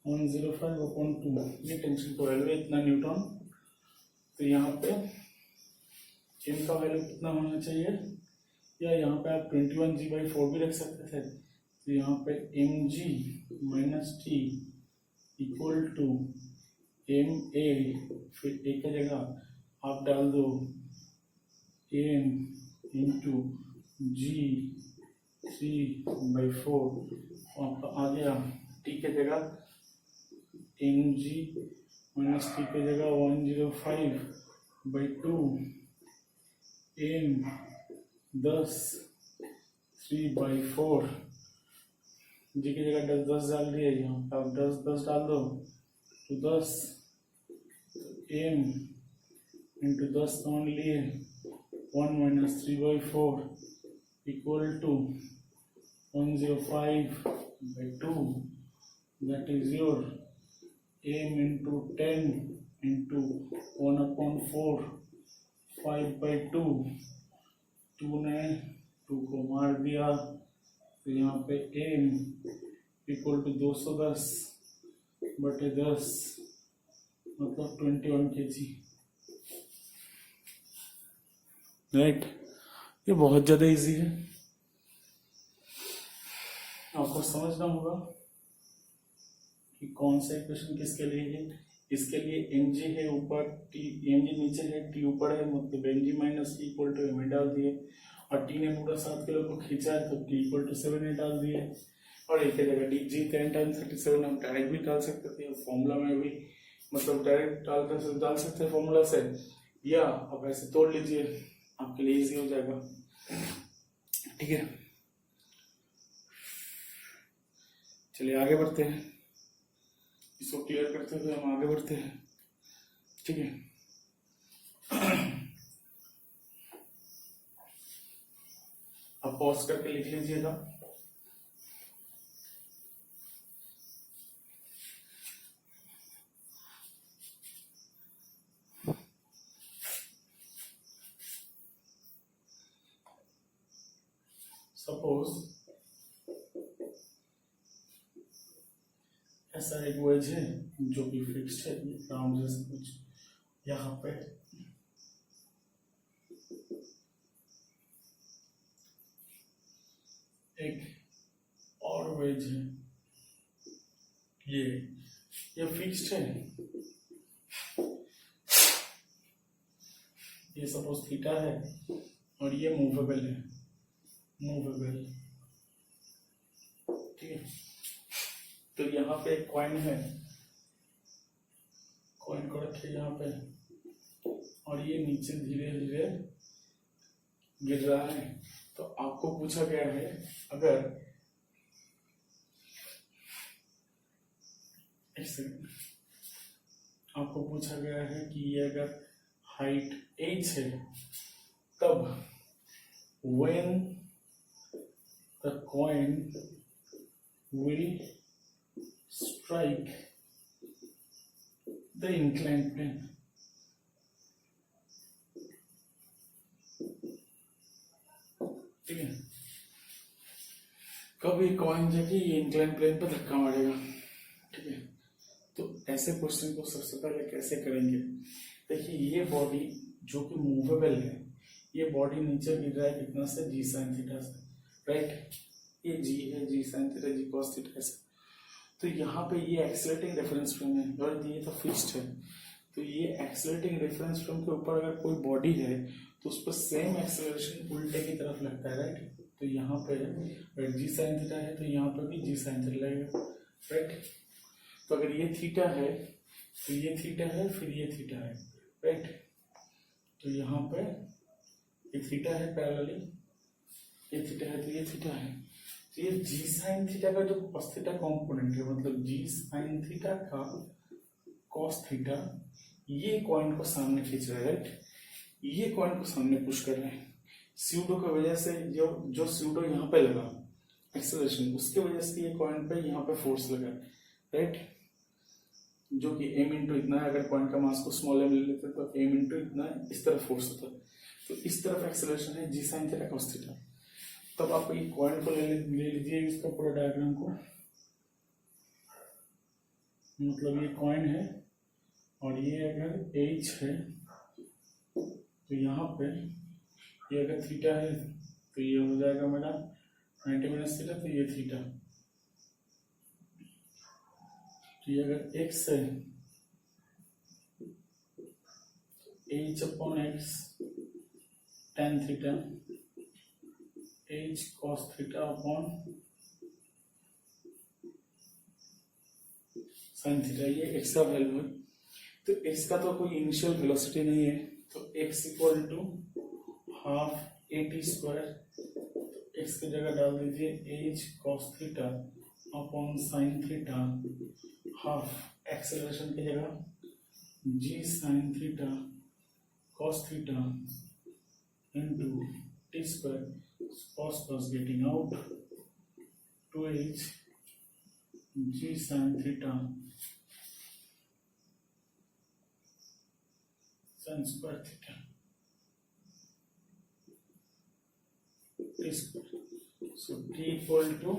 Speaker 1: 105 अपॉन 2, ये टेंशन का वैल्यू है इतना न्यूटन। तो यहाँ पे इनका वैल्यू कितना होना चाहिए, या यहाँ पे आप 21g/4 भी रख सकते थे। तो यहाँ पे mg minus T equal to ma, फिर a का जगह आप डाल दो m इंटू g 3/4, आपका आ गया t के जगह mg माइनस टी के जगह 105/2 m 10 3/4, जी की जगह 10 डाल दिए, यहाँ पे आप 10 डाल दो तो 10 m इंटू 10 कौन लिए 1 minus 3/4 equal to 105/2, that is your m into 10 into 1/4 5/2, 2 ने 2 को मार दिया, तो यहाँ पे m इक्वल टू 210/10 मतलब 21 kg, राइट। ये बहुत ज्यादा इजी है, आपको समझना होगा कि कौन सा इक्वेशन किसके लिए है। इसके लिए mg है ऊपर, t mg नीचे है, t ऊपर है, मतलब mg minus t equal to m डाल दिए, और t ने पूरा 7 किलो को खींचा है तो t इक्वल टू 7 डाल दिए, और एक जगह g 10 टाइम्स 37 हम डायरेक्ट भी डाल सकते थे फॉर्मूला में भी, मतलब डायरेक्ट डाल सकते हैं फॉर्मूला से, या आप ऐसे तोड़ लीजिए, आपके लिए इजी हो जाएगा, ठीक है। चलिए आगे बढ़ते हैं, इसको क्लियर करते हुए हम आगे बढ़ते हैं, ठीक है। आप पॉज करके लिख लीजिएगा। सपोज ऐसा एक वेज है जो कि फिक्स्ड है, राउंड जैसा कुछ, यहाँ पे एक और वेज है, ये फिक्स्ड है, ये सपोज थीटा है और ये मूवेबल है, मूवेबल, ठीक है। तो यहाँ पे एक कॉइन है, कॉइन को रखे यहाँ पे और ये नीचे धीरे धीरे गिर रहा है। तो आपको पूछा गया है, अगर एक सेकंड, आपको पूछा गया है कि ये अगर हाइट h है तब when the coin will strike the inclined plane, ठीक है, कब ये कॉइन जाके ये इंक्लाइन प्लेन पर धक्का मारेगा, ठीक है। तो ऐसे क्वेश्चन को सबसे पहले कैसे करेंगे, देखिए ये बॉडी जो कि मूवेबल है, ये बॉडी नीचे गिर रहा है कितना से, जी साइन थीटा से, राइट, ये जी है, जी साइन थीटा, जी कॉस थीटा से। तो यहाँ पे ये एक्सेलरेटिंग रेफरेंस फ्रेम है और ये तो फिक्स्ड है। तो ये एक्सेलरेटिंग रेफरेंस फ्रेम के ऊपर अगर कोई बॉडी है तो उस पर सेम एक्सेलरेशन उल्टे की तरफ लगता है, राइट। तो यहाँ पे जी साइन थीटा है तो यहाँ पर भी जी साइन थीटा लगेगा, राइट। तो अगर ये थीटा है तो ये थीटा है, फिर ये थीटा है, राइट। तो यहाँ पे ये थीटा है पैरेलली, ये थीटा है तो ये थीटा है। तो ये जी साइन थीटा का जो कॉस थीटा कॉम्पोनेंट है, मतलब जी साइन थीटा का कॉस थीटा, ये कॉइन को सामने खींच रहा है, राइट। ये कॉइन को सामने पुश कर रहे हैं। स्यूडो की वजह से जो स्यूडो यहाँ पे लगा एक्सेलरेशन, उसके वजह से ये कॉइन पे यहाँ पे फोर्स लगा, राइट, जो कि m इंटू इतना है। अगर कॉइन का मास को स्मॉल m ले लेते तो m इंटू इतना इस तरफ फोर्स होता है, तो इस तरफ एक्सेलरेशन है जी साइन थीटा कॉस थीटा। तब आप ये कॉइन को ले लीजिए, इसका पूरा डायग्राम को, मतलब ये कॉइन है और ये अगर h है तो यहाँ पे ये अगर थीटा है तो ये हो जाएगा मेरा 90 माइनस थीटा, तो ये थीटा। तो ये अगर x है h upon x tan theta, h cos theta upon sin theta, ये x का वैल्यू है। तो x का तो कोई इनिशियल वेलोसिटी नहीं है, तो x equal to half A T square, x की जगह डाल दीजिए h cos theta upon sine theta, half acceleration की जगह g sine theta cos theta into T square, cos cos getting out, 2h g sine theta sine square theta T square. So t equal to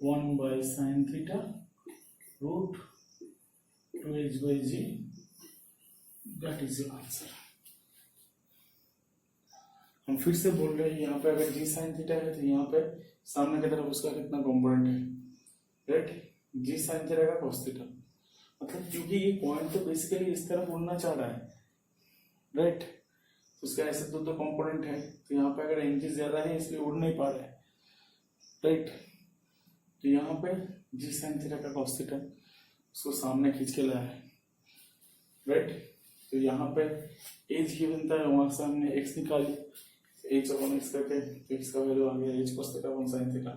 Speaker 1: 1 by sin theta root 2h by g, that is your answer. हम फिर से बोल रहे हैं, यहाँ पे अगर जी sine theta है तो यहाँ पे सामने की तरफ उसका कितना कॉम्पोनेंट है, राइट, जी साइन थीटा का cos थीटा। मतलब क्योंकि ये पॉइंट तो बेसिकली इस तरफ उड़ना चाह रहा है, राइट, तो उसका ऐसे दो कंपोनेंट है, तो यहाँ पे अगर एनर्जी ज्यादा है इसलिए उड़ नहीं पा रहा है, राइट। तो यहाँ पे जी साइन थीटा का cos थीटा उसको सामने खींच के लाया है, राइट। तो यहाँ पे एज की बनता है, वहां से हमने एक्स निकाली, एच अपॉन एक्स करके एक्स का वैल्यू आ गया H cos theta upon sine theta.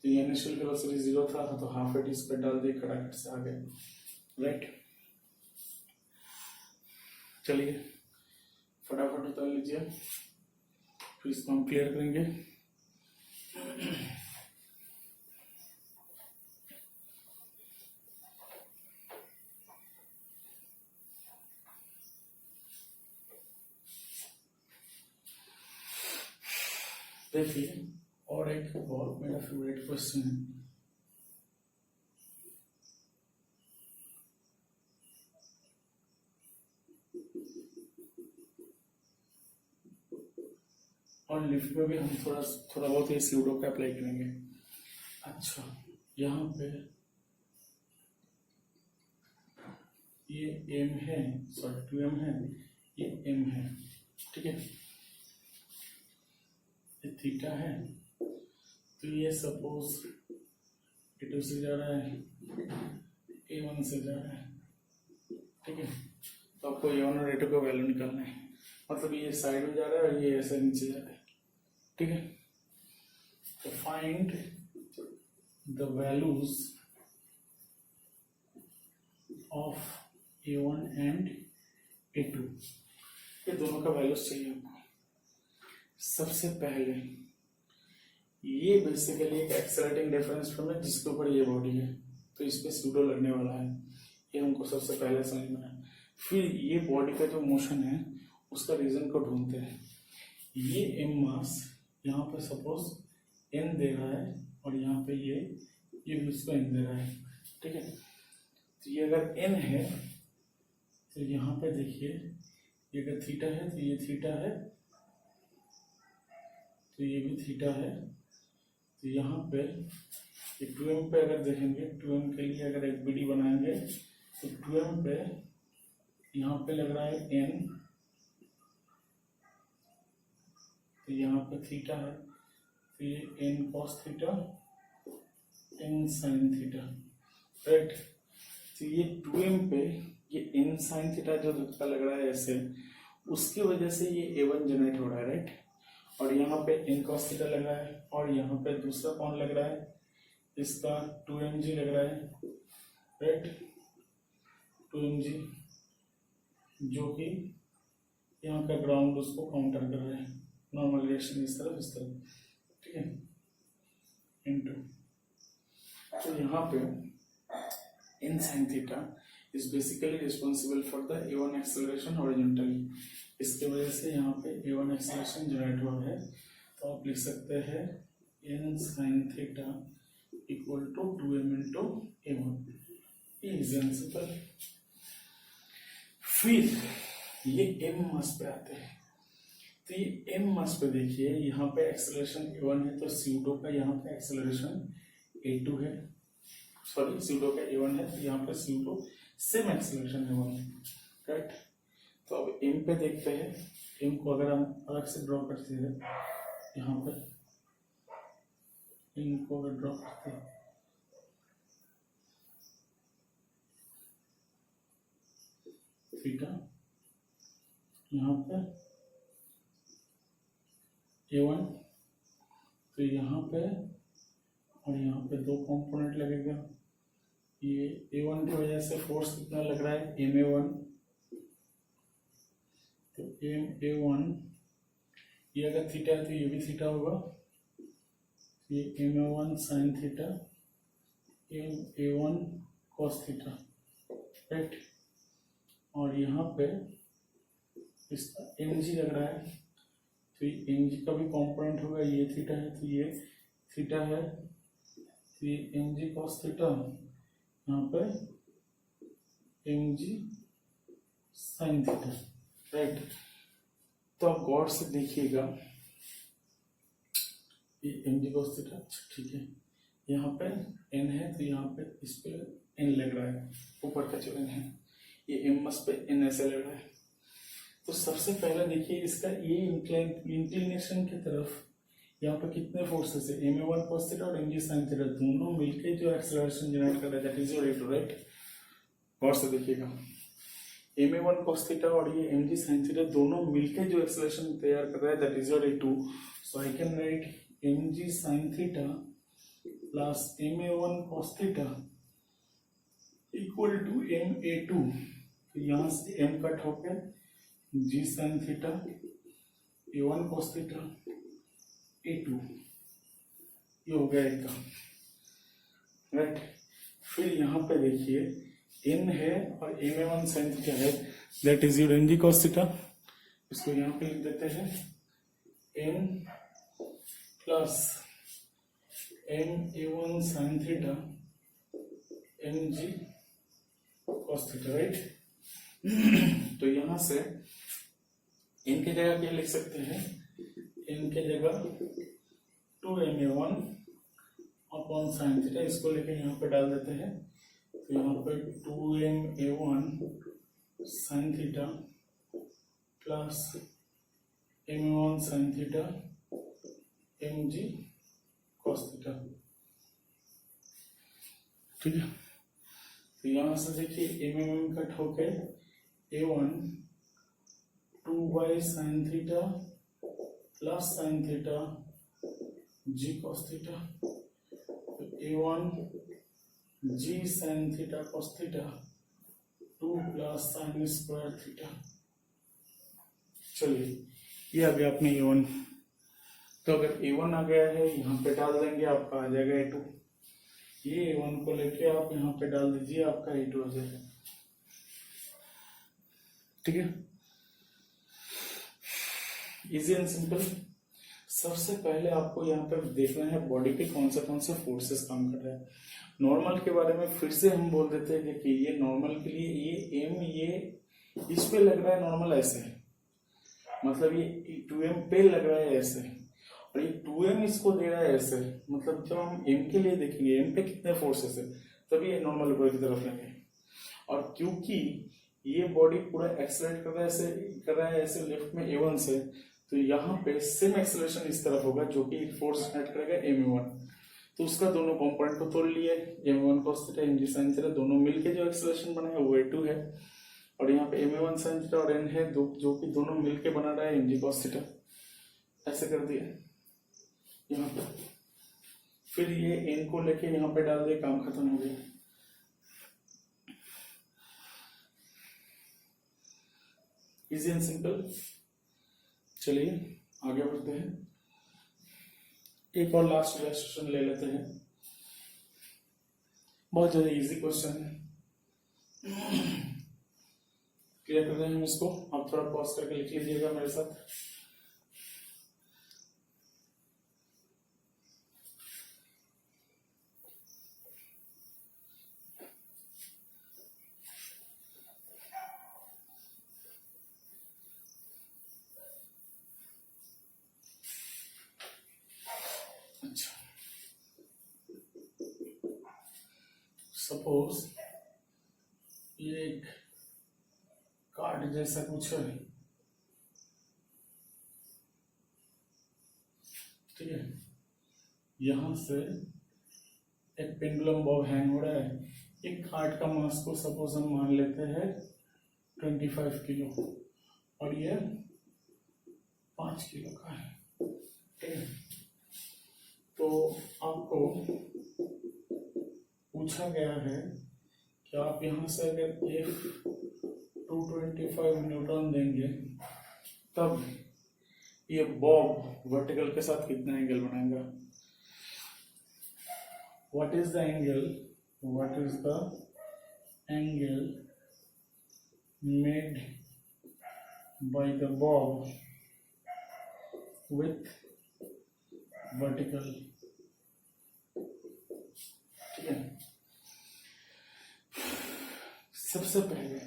Speaker 1: तो ये इनिशियल वेलोसिटी 0 था तो हाफ ए टी स्क्वायर डाल दिए, खटाखट से आ गया, राइट। चलिए फटाफट उतार लीजिए, फिर इसको हम क्लियर करेंगे। देखिए और एक बहुत मेरा फेवरेट क्वेश्चन है, और लिफ्ट में भी हम थोड़ा थोड़ा बहुत ये स्यूडो का अप्लाई करेंगे। अच्छा, यहाँ पे ये m है, सॉरी 2m है, ये m है, ठीक है, ये थीटा है, तो ये सपोज A2 से जा रहा है, A1 से जा रहा है, ठीक है। तो आपको A1 और A2 का वैल्यू निकालना है, मतलब ये साइड में जा रहा है और ये ऐसे नीचे जा रहा है, ठीक है। तो find the values of A1 and A2, ये दोनों का वैल्यूज चाहिए आपको। सबसे पहले ये बेसिकली एक एक्सेलरेटिंग डिफरेंस फ्रेम है जिसके ऊपर ये बॉडी है, तो इस पे सूडो लगने वाला है, ये हमको सबसे पहले समझना है। फिर ये बॉडी का जो मोशन है उसका रीजन को ढूंढते हैं। ये m मास यहाँ पे सपोज n दे रहा है और यहाँ पे ये भी उसको n दे रहा है, ठीक है। तो ये अगर n है तो यहाँ पे देखिए, ये अगर थीटा है तो ये थीटा है, तो ये भी थीटा है। तो यहाँ पे ये 2m पे अगर देखेंगे, 2m के लिए अगर एक बीडी बनाएंगे तो 2m पे यहाँ पे लग रहा है n, तो यहाँ पे थीटा है, तो ये n cos theta, n sin theta, right. तो ये 2m पे ये n sin थीटा जो धक्का लग रहा है ऐसे, उसकी वजह से ये A1 जनरेट हो रहा है, राइट। और यहाँ पे n cos थीटा लग रहा है और यहाँ पे दूसरा कौन लग रहा है, इसका 2mg लग रहा है, राइट, 2mg, जो कि यहाँ का ग्राउंड उसको काउंटर कर रहे हैं, नॉर्मल रिएक्शन इस तरफ, ठीक है, इनटू। तो यहाँ पे n sin theta is basically responsible for the A1 acceleration horizontally, इसके वजह से यहाँ पे A1 एक्सेलरेशन जनरेट हुआ है। तो आप लिख सकते हैं n sin theta equal to 2m into A1, easy and simple. फिर ये m मास पे आते हैं, तो ये m मास पे देखिए, यहाँ पे एक्सेलरेशन A1 है, तो सूडो का यहाँ पे एक्सेलरेशन A2 है, सॉरी सूडो का A1 है, तो यहाँ पे सूडो सेम एक्सेलरेशन A1 है, राइट। तो अब m पे देखते हैं, m को अगर हम अलग से ड्रॉ करते हैं, यहाँ पे m को अगर ड्रॉ करते हैं, थीटा यहाँ पे A1, तो यहाँ पे और यहाँ पे दो कंपोनेंट लगेगा। ये A1 की वजह से फोर्स कितना लग रहा है, MA1, तो MA1, ये अगर थीटा है तो ये भी थीटा होगा, ये MA1 sin theta, MA1 cos theta, right. और यहाँ पे इसका mg लग रहा है, तो ये mg का भी कंपोनेंट होगा, ये थीटा है तो ये थीटा है, तो ये mg cos थीटा, यहाँ पे mg sin थीटा, राइट। तो आप गौर से देखिएगा, ये mg cos थीटा, अच्छा ठीक है, यहाँ पे n है तो यहाँ पे इस पे n लग रहा है, ऊपर का जो n है, ये m मास पे n ऐसे लग रहा है। तो सबसे पहले देखिए इसका ये इंक्लिनेशन की तरफ यहाँ पे कितने फोर्सेस है, MA1 cos थीटा और mg sin थीटा, दोनों मिलके जो एक्सेलरेशन जनरेट कर रहा है, that is your A2, right. गौर से देखिएगा, MA1 cos थीटा और ये mg sin थीटा दोनों मिलके जो एक्सेलरेशन तैयार कर रहा है, that is your A2। So I can write mg sin theta plus MA1 cos theta equal to MA2। तो यहाँ से m कट होकर g sin theta, A1 cos theta, A2, ये हो गया एक, राइट। फिर यहाँ पे देखिए n है और MA1 sin थीटा है, that is your mg cos theta, इसको यहाँ पे लिख देते हैं n plus MA1 sin theta mg cos theta, right. तो यहाँ से n की जगह क्या लिख सकते हैं, एन के जगह 2ma1 अपॉन साइन थीटा, इसको लेके यहाँ पे डाल देते हैं। तो यहाँ पे 2ma1 sine theta plus ma1 sine theta mg cos theta. ठीक है, तो यहाँ से देखिए mm कट होके a1 2y sine theta plus sine theta g cos theta, तो a1 g sine theta cos theta 2 plus sign square theta. चलिए ये आ गया अपने a1। तो अगर a1 आ गया है यहाँ पे डाल देंगे, आपका आ जाएगा a2। ये a1 को लेके आप यहाँ पे डाल दीजिए, आपका a2 आ जाएगा। ठीक है, इजी एंड सिंपल। सबसे पहले आपको यहाँ पे देखना है बॉडी पे कौन से फोर्सेस काम कर रहे हैं। नॉर्मल के बारे में फिर से हम बोल देते हैं कि ये नॉर्मल के लिए ये एम, ये इस पे लग रहा है नॉर्मल ऐसे, मतलब ये 2m पे लग रहा है ऐसे, और ये 2m इसको दे रहा है ऐसे। मतलब जब हम m के लिए देखेंगे m पे कितने फोर्सेस है, तभी ये नॉर्मल ऊपर की तरफ लेंगे। और क्योंकि ये बॉडी पूरा एक्सेलरेट कर रहा है ऐसे लेफ्ट में a1 से, तो यहाँ पे सेम एक्सेलरेशन इस तरफ होगा जो कि एक फोर्स जनरेट करेगा ma1। तो उसका दोनों कंपोनेंट को तोड़ लिए, ma1 cos theta mg sin theta, दोनों मिलके जो एक्सेलरेशन बनेगा वो a2 है। और यहाँ पे ma1 sin थीटा और n है जो कि दोनों मिलके बना रहा है mg cos थीटा। ऐसे कर दिया यहाँ पे, फिर ये n को लेके यहाँ पे डाल दिया, काम खत्म हो गया। Easy and simple. चलिए आगे बढ़ते हैं, एक और लास्ट इलस्ट्रेशन ले लेते हैं। बहुत ज्यादा इजी क्वेश्चन है, क्लियर कर रहे हैं हम इसको। आप थोड़ा पॉज करके लिख लीजिएगा मेरे साथ। अच्छा, सपोज ये एक कार्ड जैसा कुछ है, ठीक है। यहां से एक पेंडुलम बॉब हैंग हो रहा है। एक कार्ड का मास को सपोज हम मान लेते हैं 25 किलो, और ये 5 किलो का है, ठीक है। तो आपको पूछा गया है कि आप यहां से अगर एक 225 न्यूटन देंगे तब ये बॉब वर्टिकल के साथ कितना एंगल बनाएगा। What is the angle made by the Bob with vertical, ठीक है। सबसे पहले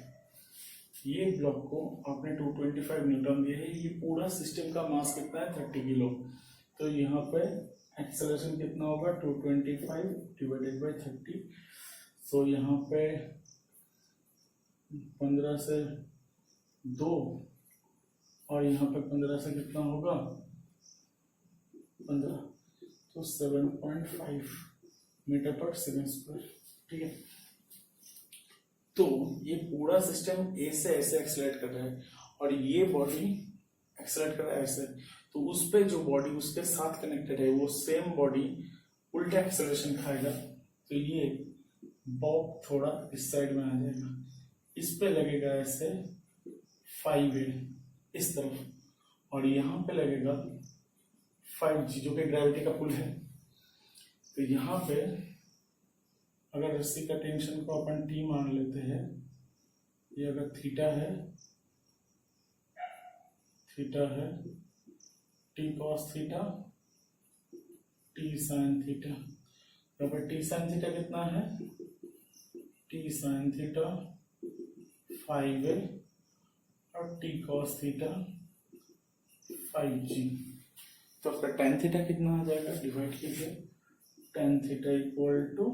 Speaker 1: ये ब्लॉक को आपने 225 न्यूटन दिया है, ये पूरा सिस्टम का मास कितना है 30 किलो। तो यहाँ पे एक्सेलरेशन कितना होगा 225 डिवाइडेड बाय 30। सो यहाँ पे 15 से 2 और यहाँ पे 15 से कितना होगा 15, तो 7.5 मीटर पर सेकेंड स्क्वायर, ठीक है। तो ये पूरा सिस्टम ए से ऐसे एक्सेलरेट कर रहा है और ये बॉडी एक्सेलरेट कर रहा है ऐसे, तो उस पे जो बॉडी उसके साथ कनेक्टेड है वो सेम बॉडी उल्टा एक्सेलरेशन खाएगा। तो ये बॉब थोड़ा इस साइड में आ जाएगा, इस पे लगेगा ऐसे 5a इस तरफ, और यहाँ पे लगेगा 5g जो कि ग्रेविटी का पुल है। तो यहाँ पे अगर रस्सी का टेंशन को अपन T मान लेते हैं, ये अगर थीटा है T cos theta T sin theta, यहाँ पर T sin थीटा कितना है T sin थीटा 5a और T cos थीटा 5g। तो आपका tan थीटा कितना आ जाएगा, डिवाइड कीजिए, tan theta equal to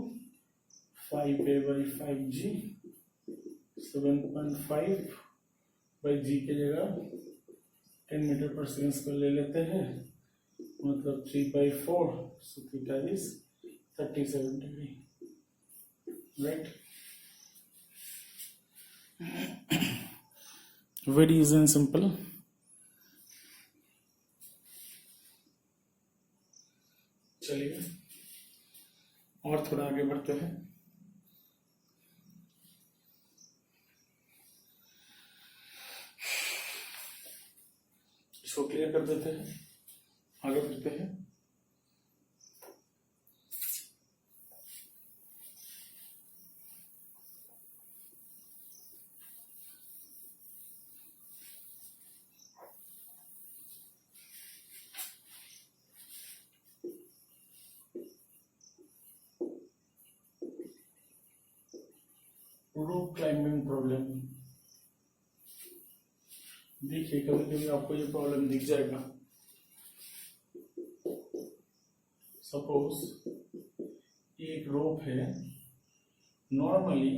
Speaker 1: 5a/5g, 7.5 by G की जगह 10 मीटर पर सेकेंड स्क्वायर ले लेते हैं, मतलब 3/4, so theta is 37 degree, right? Very easy and simple. चलिए और थोड़ा आगे बढ़ते हैं। इसको क्लियर कर देते हैं, आगे बढ़ते हैं। Rope climbing problem. देखिए कभी कभी आपको ये प्रॉब्लम दिख जाएगा। सपोज एक रोप है, नॉर्मली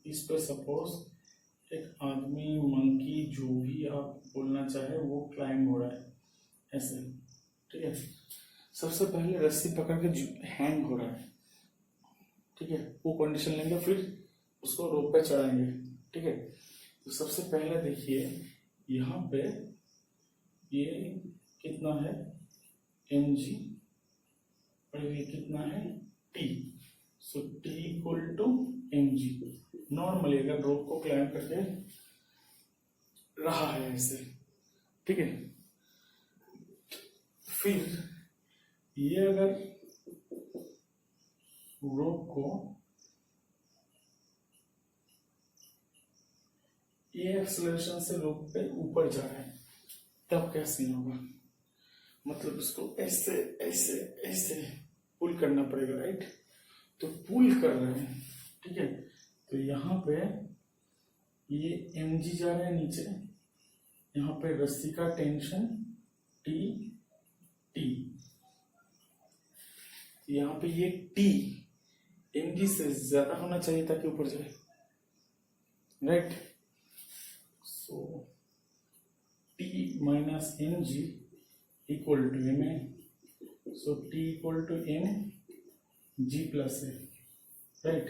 Speaker 1: इस पे सपोज एक आदमी, मंकी, जो भी आप बोलना चाहे वो क्लाइंब हो रहा है ऐसे, ठीक है। सबसे पहले रस्सी पकड़ के हैंग हो रहा है, ठीक है, वो कंडीशन लेंगे, फिर उसको रोप पे चढ़ाएंगे, ठीक है। तो सबसे पहले देखिए यहाँ पे ये कितना है mg और ये कितना है t, so t equal to mg। Normally अगर रोप को क्लाइंब करके रहा है ऐसे, ठीक है, फिर ये अगर रोप को ये एक्सेलरेशन से रोप पे ऊपर जा रहा है, तब क्या सीन होगा, मतलब इसको ऐसे ऐसे ऐसे पुल करना पड़ेगा, राइट। तो पुल कर रहे हैं, ठीक है। तो यहाँ पे ये mg जा रहा है नीचे, यहाँ पे रस्सी का टेंशन t, यहाँ पे ये t mg से ज्यादा होना चाहिए ताकि ऊपर जाए, right. So t minus mg equal to ma, so t equal to mg plus a, right.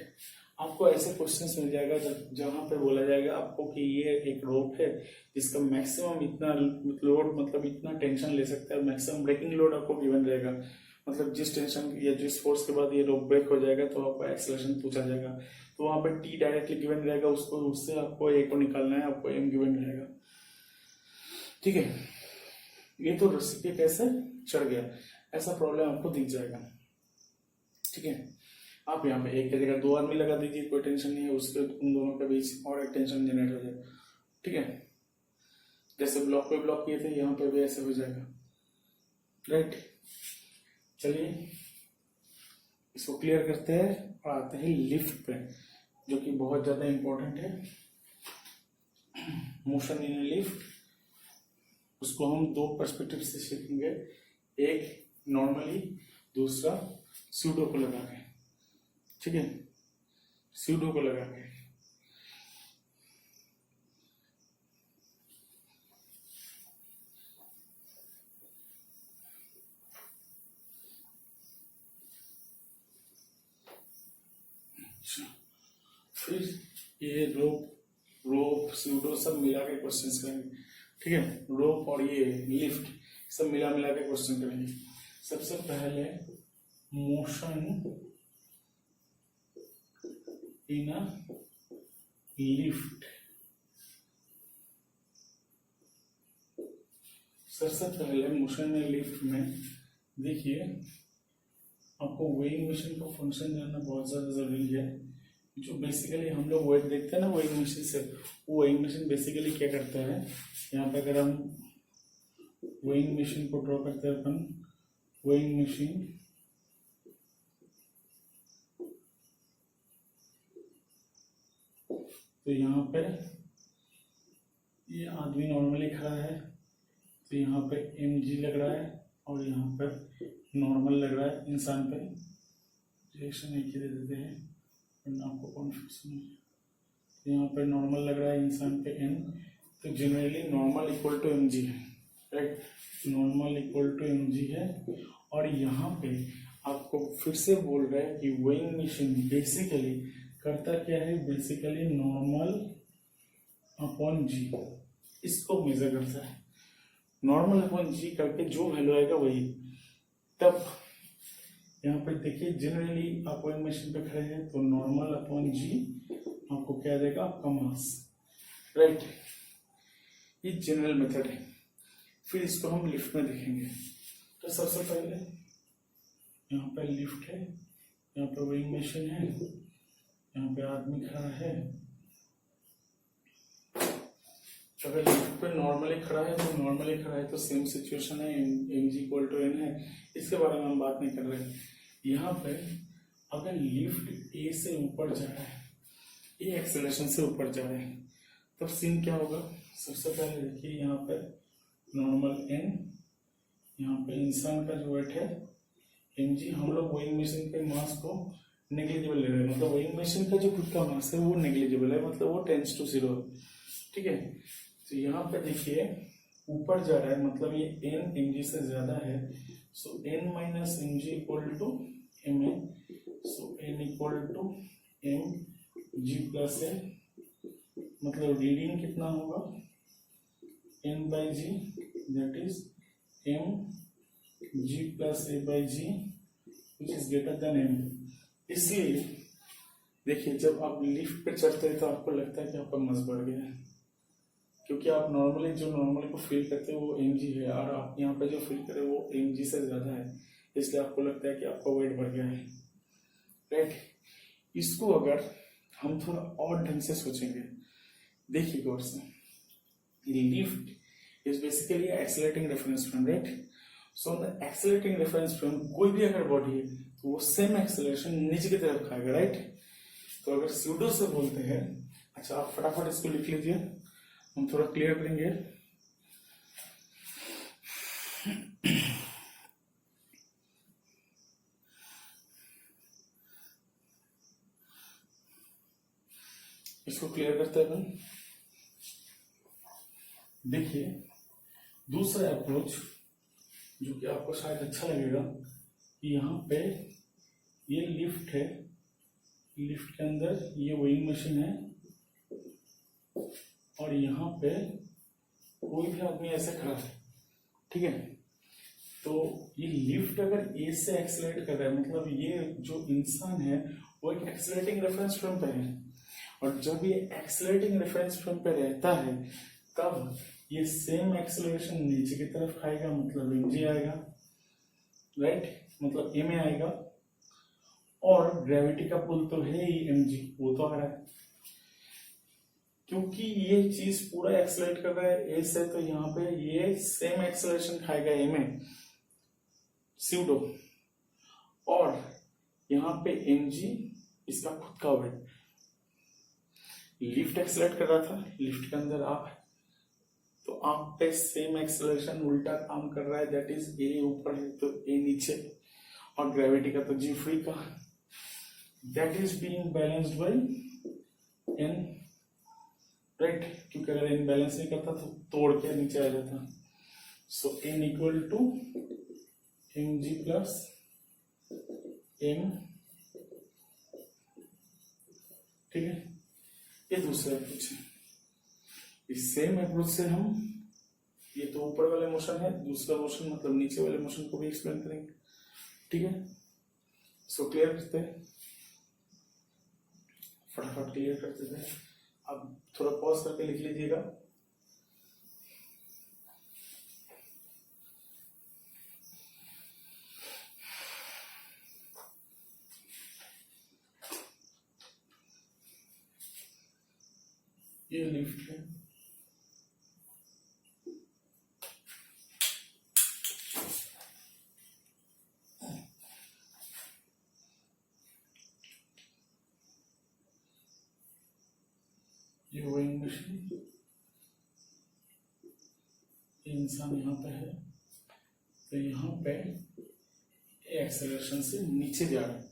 Speaker 1: आपको ऐसे क्वेश्चंस मिल जाएगा जहां पे बोला जाएगा आपको कि ये एक रोप है जिसका मैक्सिमम इतना लोड, मतलब इतना टेंशन ले सकता है, मैक्सिमम ब्रेकिंग लोड आपको गिवन रहेगा, मतलब जिस टेंशन या जिस फोर्स के बाद ये रोप ब्रेक हो जाएगा तो आपको एक्सेलरेशन पूछा जाएगा, तो वहां पे टी डायरेक्टली गिवन रहेगा, उसको उससे आपको ए को निकालना है, आपको एम गिवन रहेगा, ठीक है। ये तो रस्सी पे कैसे चढ़ गया, ऐसा प्रॉब्लम आपको दिख जाएगा, ठीक है। आप यहाँ पे एक की जगह 2 आदमी लगा दीजिए, कोई टेंशन नहीं है, उसके उन दोनों के बीच और एक टेंशन जनरेट हो जाए, ठीक है। जैसे ब्लॉक पे ब्लॉक किए थे, यहाँ पे भी ऐसे हो जाएगा, राइट। चलिए इसको क्लियर करते हैं और आते हैं लिफ्ट पे, जो कि बहुत ज्यादा इंपॉर्टेंट है। मोशन इन लिफ्ट, उसको हम 2 पर्सपेक्टिव से सीखेंगे, एक नॉर्मली, दूसरा स्यूडो को लगा के, ठीक है, स्यूडो को लगा के। फिर ये रोप स्यूडो सब मिला के क्वेश्चंस करेंगे, ठीक है। रोप और ये लिफ्ट सब मिला के क्वेश्चन करेंगे। सबसे पहले मोशन इन अ लिफ्ट, सबसे पहले मोशन इन लिफ्ट में देखिए आपको वेइंग मशीन का फंक्शन जानना बहुत ज्यादा जरूरी है। जो बेसिकली हम लोग वेट देखते हैं ना वेइंग मशीन से, वो वेइंग मशीन बेसिकली क्या करता है, यहाँ पे अगर हम वेइंग मशीन को ड्रॉ करते हैं अपन, वेइंग मशीन तो यहाँ पे ये आदमी नॉर्मली खड़ा है, तो यहाँ पे mg लग रहा है, और यहाँ पर नॉर्मल लग रहा है इंसान पे, रिएक्शन एक ही दे देते हैं वरना आपको कॉन्फ्यूजन है। यहाँ पर नॉर्मल लग रहा है इंसान पे n, तो generally normal equal to M G है, right, normal equal to M G है। और यहाँ पे आपको फिर से बोल रहा है कि वेइंग मशीन बेसिकली करता क्या है, बेसिकली नॉर्मल अपॉन जी इसको मेजर करता है, नॉर्मल अपॉन जी करके जो वैल्यू आएगा वही। तब यहाँ पे देखिए जनरली आप वेइंग मशीन पे खड़े हैं तो नॉर्मल अपॉन जी आपको क्या देगा, आपका मास, राइट। ये जनरल मेथड है। फिर इसको हम लिफ्ट में देखेंगे। तो सबसे पहले यहाँ पे लिफ्ट है, यहाँ पे वेइंग मशीन है, यहाँ पे आदमी खड़ा है। अगर लिफ्ट पे नॉर्मली खड़ा है तो सेम सिचुएशन है, M G equal to N है, इसके बारे में हम बात नहीं कर रहे। यहाँ पे अगर लिफ्ट ए से ऊपर जा रहा है, ए एक्सेलरेशन से ऊपर जा रहे हैं, तब सीन क्या होगा। सबसे पहले देखिए यहाँ पे नॉर्मल एन, यहाँ पे इंसान का जो वेट है एम जी, हम लोग वेइंग मशीन के मास को नेग्लिजिबल ले रहे हैं, मतलब वेइंग मशीन का जो खुद का मास है वो नेग्लिजिबल है, मतलब वो टेंड्स टू 0, ठीक है। तो यहाँ पे देखिए ऊपर जा रहा है, मतलब ये एन एम जी से ज्यादा है, so N minus M G equal to M A, so N equal to M G plus A, मतलब रीडिंग कितना होगा, N by G, that is M G plus A by G which is greater than M. इसलिए देखिए जब आप lift पे चढ़ते हैं तो आपको लगता है कि आपका मस बढ़ गया है, क्योंकि आप नॉर्मली जो नॉर्मली को फील करते हो वो एम जी है, और आप यहाँ पे जो फील करें वो एम जी से ज्यादा है, इसलिए आपको लगता है कि आपका वेट बढ़ गया है, राइट। इसको अगर हम थोड़ा और ढंग से सोचेंगे, देखिए गौर से, lift is basically accelerating reference frame, right. So the accelerating reference frame कोई भी अगर बॉडी है तो वो सेम एक्सेलरेशन नीचे की तरफ खाएगा, राइट। तो अगर स्यूडो से बोलते हैं, अच्छा आप फटाफट इसको लिख लीजिए, हम थोड़ा क्लियर करेंगे। इसको क्लियर करते हैं। देखिए दूसरा अप्रोच जो कि आपको शायद अच्छा लगेगा, कि यहाँ पे ये लिफ्ट है, लिफ्ट के अंदर ये वेइंग मशीन है, और यहाँ पे कोई भी आदमी ऐसे खड़ा है, ठीक है। तो ये लिफ्ट अगर ए से एक्सेलरेट कर रहा है, मतलब ये जो इंसान है वो एक एक्सेलरेटिंग रेफरेंस फ्रेम पे है, और जब ये एक्सेलरेटिंग रेफरेंस फ्रेम पे रहता है तब ये सेम एक्सेलरेशन नीचे की तरफ खाएगा, मतलब एम जी आएगा, राइट, मतलब एम ए आएगा, और ग्रेविटी का पुल तो है ही एम जी, वो तो आ रहा है, क्योंकि ये चीज पूरा एक्सेलरेट कर रहा है ए से, तो यहाँ पे ये सेम एक्सेलरेशन खाएगा एम ए स्यूडो, और यहाँ पे एम जी इसका खुद का वेट। लिफ्ट एक्सेलरेट कर रहा था, लिफ्ट के अंदर आप है, तो आप पे सेम एक्सेलरेशन उल्टा काम कर रहा है, दैट इज ए ऊपर है तो ए नीचे, और ग्रेविटी का तो जी फ्री का, that is being balanced by N, right, क्योंकि अगर एन बैलेंस नहीं करता तो तोड़ के नीचे आ जाता। So N equal to M G plus M, ठीक है। ये दूसरा अप्रोच है। इस सेम अप्रोच से हम, ये तो ऊपर वाले मोशन है, दूसरा मोशन मतलब नीचे वाले मोशन को भी एक्सप्लेन करेंगे, ठीक है। सो क्लियर करते हैं, फटाफट क्लियर करते हैं। अब थोड़ा पॉज करके लिख लीजिएगा। ये लिफ्ट है, ये वेइंग मशीन, इंसान यहाँ पे है, तो यहाँ पे एक्सेलरेशन से नीचे जा रहा है,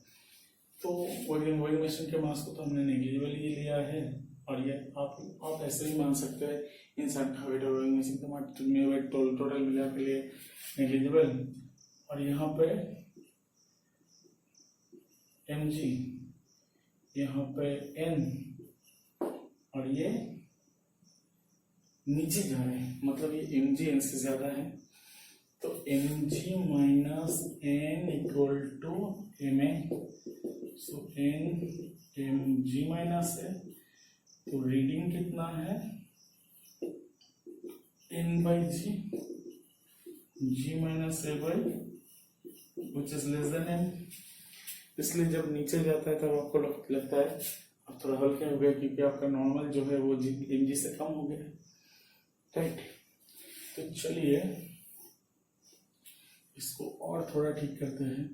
Speaker 1: तो वही मशीन के मास को तो हमने नेग्लिजिबल ही लिया है। और ये आप ऐसे ही मान सकते हैं इंसान का वेट और मशीन का वेट टोटल मिला के लिए नेग्लिजिबल। और यहाँ पे mg, यहाँ पे n, और ये नीचे जा रहे हैं, मतलब ये mg n से ज्यादा है, तो mg minus n equal to ma। So n mg minus है, तो रीडिंग कितना है n by G, g minus a by which is less than m। इसलिए जब नीचे जाता है तब आपको लगता है अब थोड़ा हल्के हो गया, क्योंकि आपका नॉर्मल जो है वो mg से कम हो गया, राइट। तो चलिए इसको और थोड़ा ठीक करते हैं,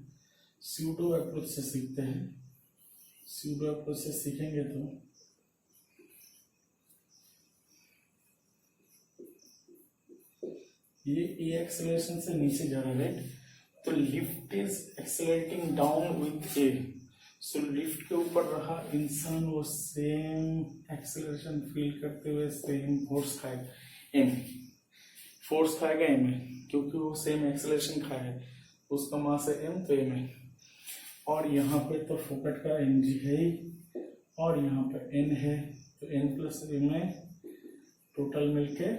Speaker 1: स्यूडो अप्रोच से सीखते हैं। स्यूडो अप्रोच से सीखेंगे तो ये एक्सेलरेशन से नीचे जा रहा है, राइट। तो lift is accelerating down with A, so lift के ऊपर रहा इंसान वो सेम एक्सेलरेशन फील करते हुए सेम फोर्स खाएगा एम, फोर्स खाएगा एम में, क्योंकि वो सेम एक्सेलरेशन खाया है, उसका मास है एम तो एम है। और यहाँ पे तो फोकट का एम जी है ही, और यहाँ पे एन है, तो एन प्लस एम में टोटल मिलके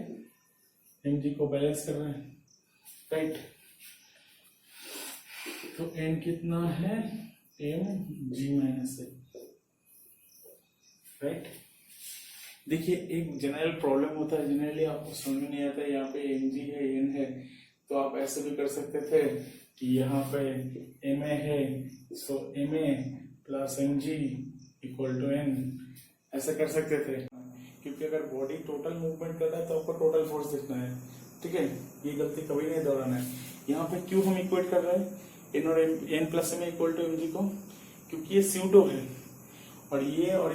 Speaker 1: एम जी को बैलेंस कर रहे हैं, राइट। तो एन कितना है एम जी माइनस है, राइट। देखिए एक जनरल प्रॉब्लम होता है, जनरली आपको समझ में नहीं आता है, यहाँ पे एम जी है एन है, तो आप ऐसे भी कर सकते थे कि यहाँ पे एम ए है, so M A plus M G equal to N, ऐसा कर सकते थे। क्योंकि अगर बॉडी टोटल मूवमेंट कर रहा है तो आपको टोटल फोर्स देखना है, ठीक है, ये गलती कभी नहीं दोहराना है। यहाँ पे क्यों हम इक्वेट कर रहे हैं एन और N plus M equal to M G को, क्योंकि ये स्यूडो है और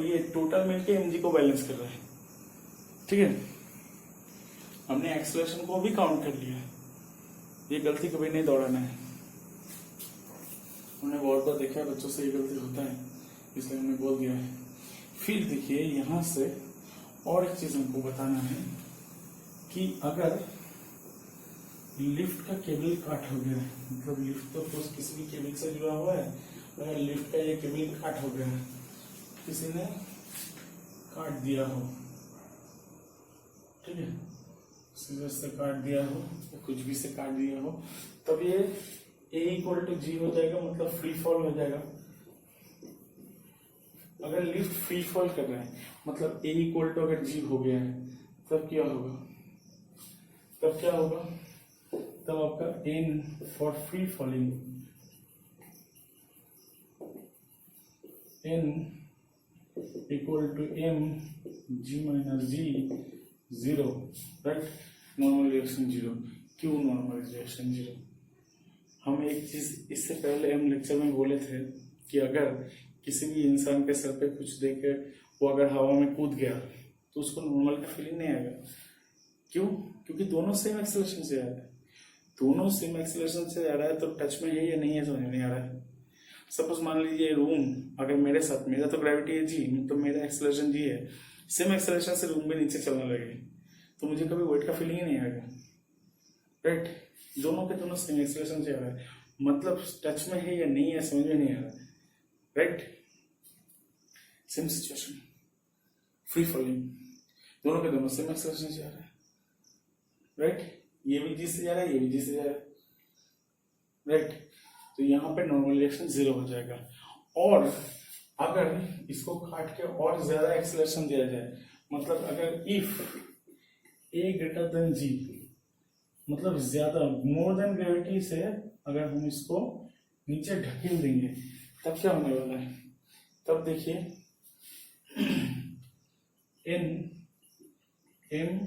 Speaker 1: ये टोटल मिलके एम जी को बैलेंस कर रहा है, ठीक है। हमने एक्सेलरेशन को भी काउंट कर लिया है, ये गलती कभी नहीं दोहराना है। हमने बहुत बार देखा है बच्चों से ये गलती होता है, इसलिए हमने बोल दिया है। फिर देखिए यहां से और एक चीज हमको बताना है कि अगर लिफ्ट का केबल काट हो गया है, मतलब लिफ्ट तो किसी भी केबल से जुड़ा हुआ है, अगर लिफ्ट का ये केबल काट हो गया है, किसी ने काट दिया हो, ठीक है, सीजर से काट दिया हो या कुछ भी से काट दिया हो, तब ये ए इक्वल टू जी हो जाएगा, मतलब फ्री फॉल हो जाएगा। अगर लिफ्ट फ्री फॉल कर रहा है, मतलब ए इक्वल टू अगर जी हो गया है, तब क्या होगा, तब आपका N for free falling, N equal to M G minus G, 0, right. Normal reaction 0। क्यों नॉर्मल रिएक्शन 0? हम एक चीज इससे पहले हम लेक्चर में बोले थे कि अगर किसी भी इंसान के सर पे कुछ देके वो अगर हवा में कूद गया तो उसको नॉर्मल का फीलिंग नहीं आएगा। क्यों? क्योंकि दोनों सेम एक्सेलरेशन से आ रहा है, दोनों सेम एक्सेलरेशन से आ रहा है, तो टच में है या नहीं है समझ में नहीं आ रहा है। सपोज मान लीजिए रूम अगर मेरे साथ, मेरा तो ग्रेविटी है जी, मतलब मेरा एक्सेलरेशन जी है, सेम एक्सेलरेशन से रूम में नीचे चलने लगे तो मुझे कभी वेट का फीलिंग ही नहीं आएगा, राइट। दोनों के दोनों सेम एक्सेलरेशन से आ रहा है, मतलब टच में है या नहीं है समझ में नहीं आ रहा है, right. Same situation, free falling, दोनों के दोनों सेम एक्सेलरेशन से आ रहा है, राइट। ये भी जी से जा रहा है, ये भी जी से जा रहा है, राइट। तो यहाँ पे नॉर्मल रिएक्शन 0 हो जाएगा। और अगर इसको काट के और ज्यादा एक्सेलरेशन दिया जाए, मतलब अगर इफ ए ग्रेटर देन जी, मतलब ज्यादा मोर देन ग्रेविटी से अगर हम इसको नीचे ढकेल देंगे तब क्या होने वाला है, तब देखिए N M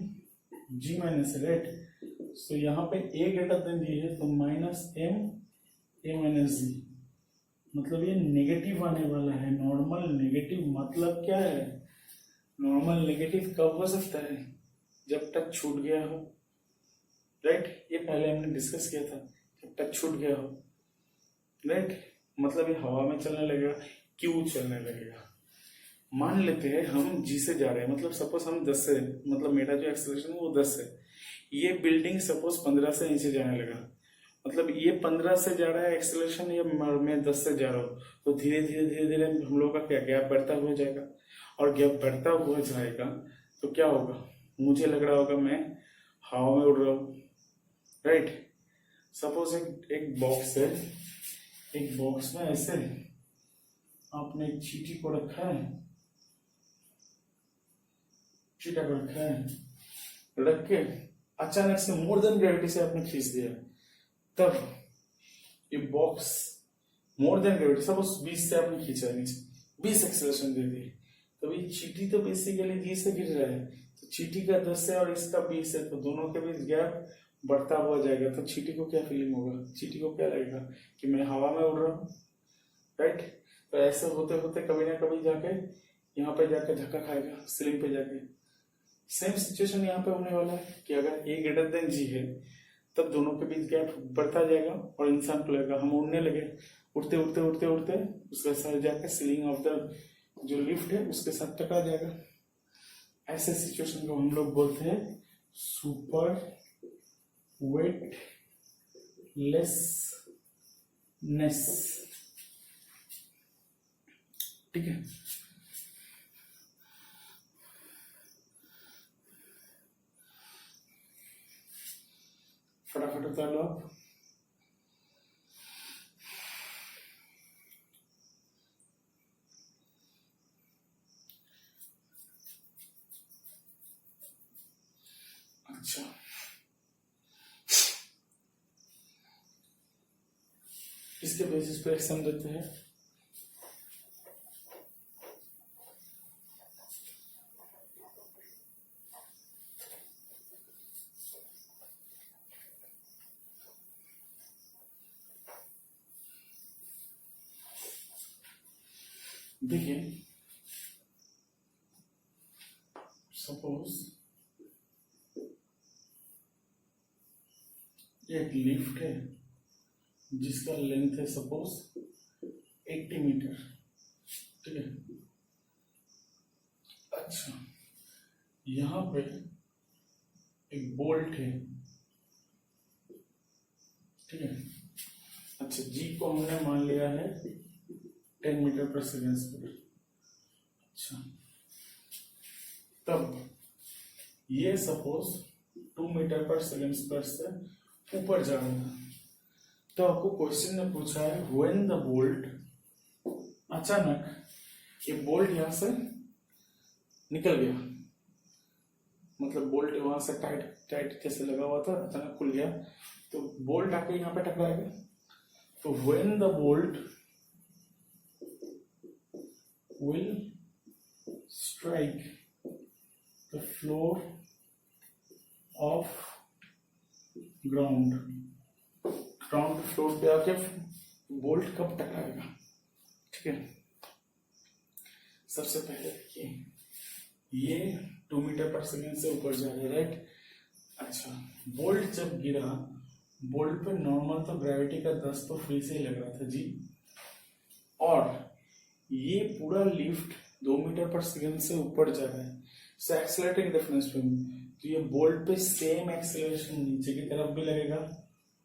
Speaker 1: G minus, right. So यहाँ पे ए ग्रेटर देन जी है तो minus M A minus G, मतलब ये नेगेटिव आने वाला है। नॉर्मल नेगेटिव मतलब क्या है, नॉर्मल नेगेटिव कब हो सकता है, जब टच छूट गया हो, राइट। ये पहले हमने डिस्कस किया था टच छूट गया हो, राइट, मतलब ये हवा में चलने लगेगा, क्यों चलने लगेगा। मान लेते हैं हम जी से जा रहे हैं, मतलब सपोज हम 10 से, मतलब मेरा जो एक्सेलरेशन है वो 10 है, ये बिल्डिंग सपोज 15 से नीचे जाने लगा, मतलब ये 15 से जा रहा है एक्सेलरेशन, ये मैं 10 से जा रहा हूँ, तो धीरे धीरे धीरे धीरे हम लोग का क्या गैप बढ़ता हुआ जाएगा, और गैप बढ़ता हुआ जाएगा तो क्या होगा, मुझे लग रहा होगा मैं हवा में उड़ रहा हूँ, राइट। सपोज एक बॉक्स है, एक बॉक्स में ऐसे आपने एक चीटी को रखा है, चीटा को रखा है, रख के अचानक से मोर देन ग्रेविटी से आपने खींच दिया, तब ये box more than gravity suppose 20 से आपने खींचा नीचे, 20 एक्सेलरेशन दे दी, तो ये चीटी तो बेसिकली जी से गिर रहा है, तो चीटी का 10 है और इसका 20 है, तो दोनों के बीच गैप बढ़ता हुआ जाएगा, तो चीटी को क्या फीलिंग होगा, चीटी को क्या लगेगा कि मैं हवा में उड़ रहा हूँ, राइट। तो ऐसे होते होते कभी ना कभी जाके यहाँ पे जाके धक्का खाएगा सीलिंग पे जाके। सेम सिचुएशन यहाँ पे होने वाला है कि अगर ए ग्रेटर देन जी है तब दोनों के बीच गैप बढ़ता जाएगा और इंसान को लगेगा हम उड़ने लगे, उड़ते उड़ते उड़ते उड़ते उसके साथ जाकर सीलिंग ऑफ द जो लिफ्ट है उसके साथ टकरा जाएगा। ऐसे सिचुएशन को हम लोग बोलते हैं सुपर वेट लेसनेस, ठीक है। फटाफट उतार लो आप। अच्छा, इसके बेसिस पे एग्जाम देते हैं। देखिए सपोज एक लिफ्ट है जिसका लेंथ है सपोज 80 मीटर, ठीक है। अच्छा, यहां पे एक बोल्ट है, ठीक है। अच्छा, जी को हमने मान लिया है 10 मीटर पर सेकेंड स्क्वायर। अच्छा, तब ये सपोज 2 मीटर पर सेकेंड स्क्वायर से ऊपर जा रहा था, तो आपको क्वेश्चन ने पूछा है व्हेन द बोल्ट, अचानक ये बोल्ट यहां से निकल गया, मतलब बोल्ट वहां से टाइट कैसे लगा हुआ था अचानक खुल गया, तो बोल्ट आके यहाँ पे टकराएगा। तो when the bolt will strike the floor of ground, ground floor पे आके बोल्ट कब टकराएगा, ठीक है। सबसे पहले देखिए ये 2 मीटर पर सेकेंड से ऊपर जा रहा है, राइट। अच्छा, बोल्ट जब गिरा, बोल्ट पे नॉर्मल तो ग्रेविटी का 10 तो फ्री से ही लग रहा था जी, और ये पूरा लिफ्ट 2 मीटर पर सेकेंड से ऊपर जा रहा है, सो एक्सेलरेटिंग डिफरेंस फ्रॉम, तो ये बोल्ट पे सेम एक्सेलरेशन नीचे की तरफ भी लगेगा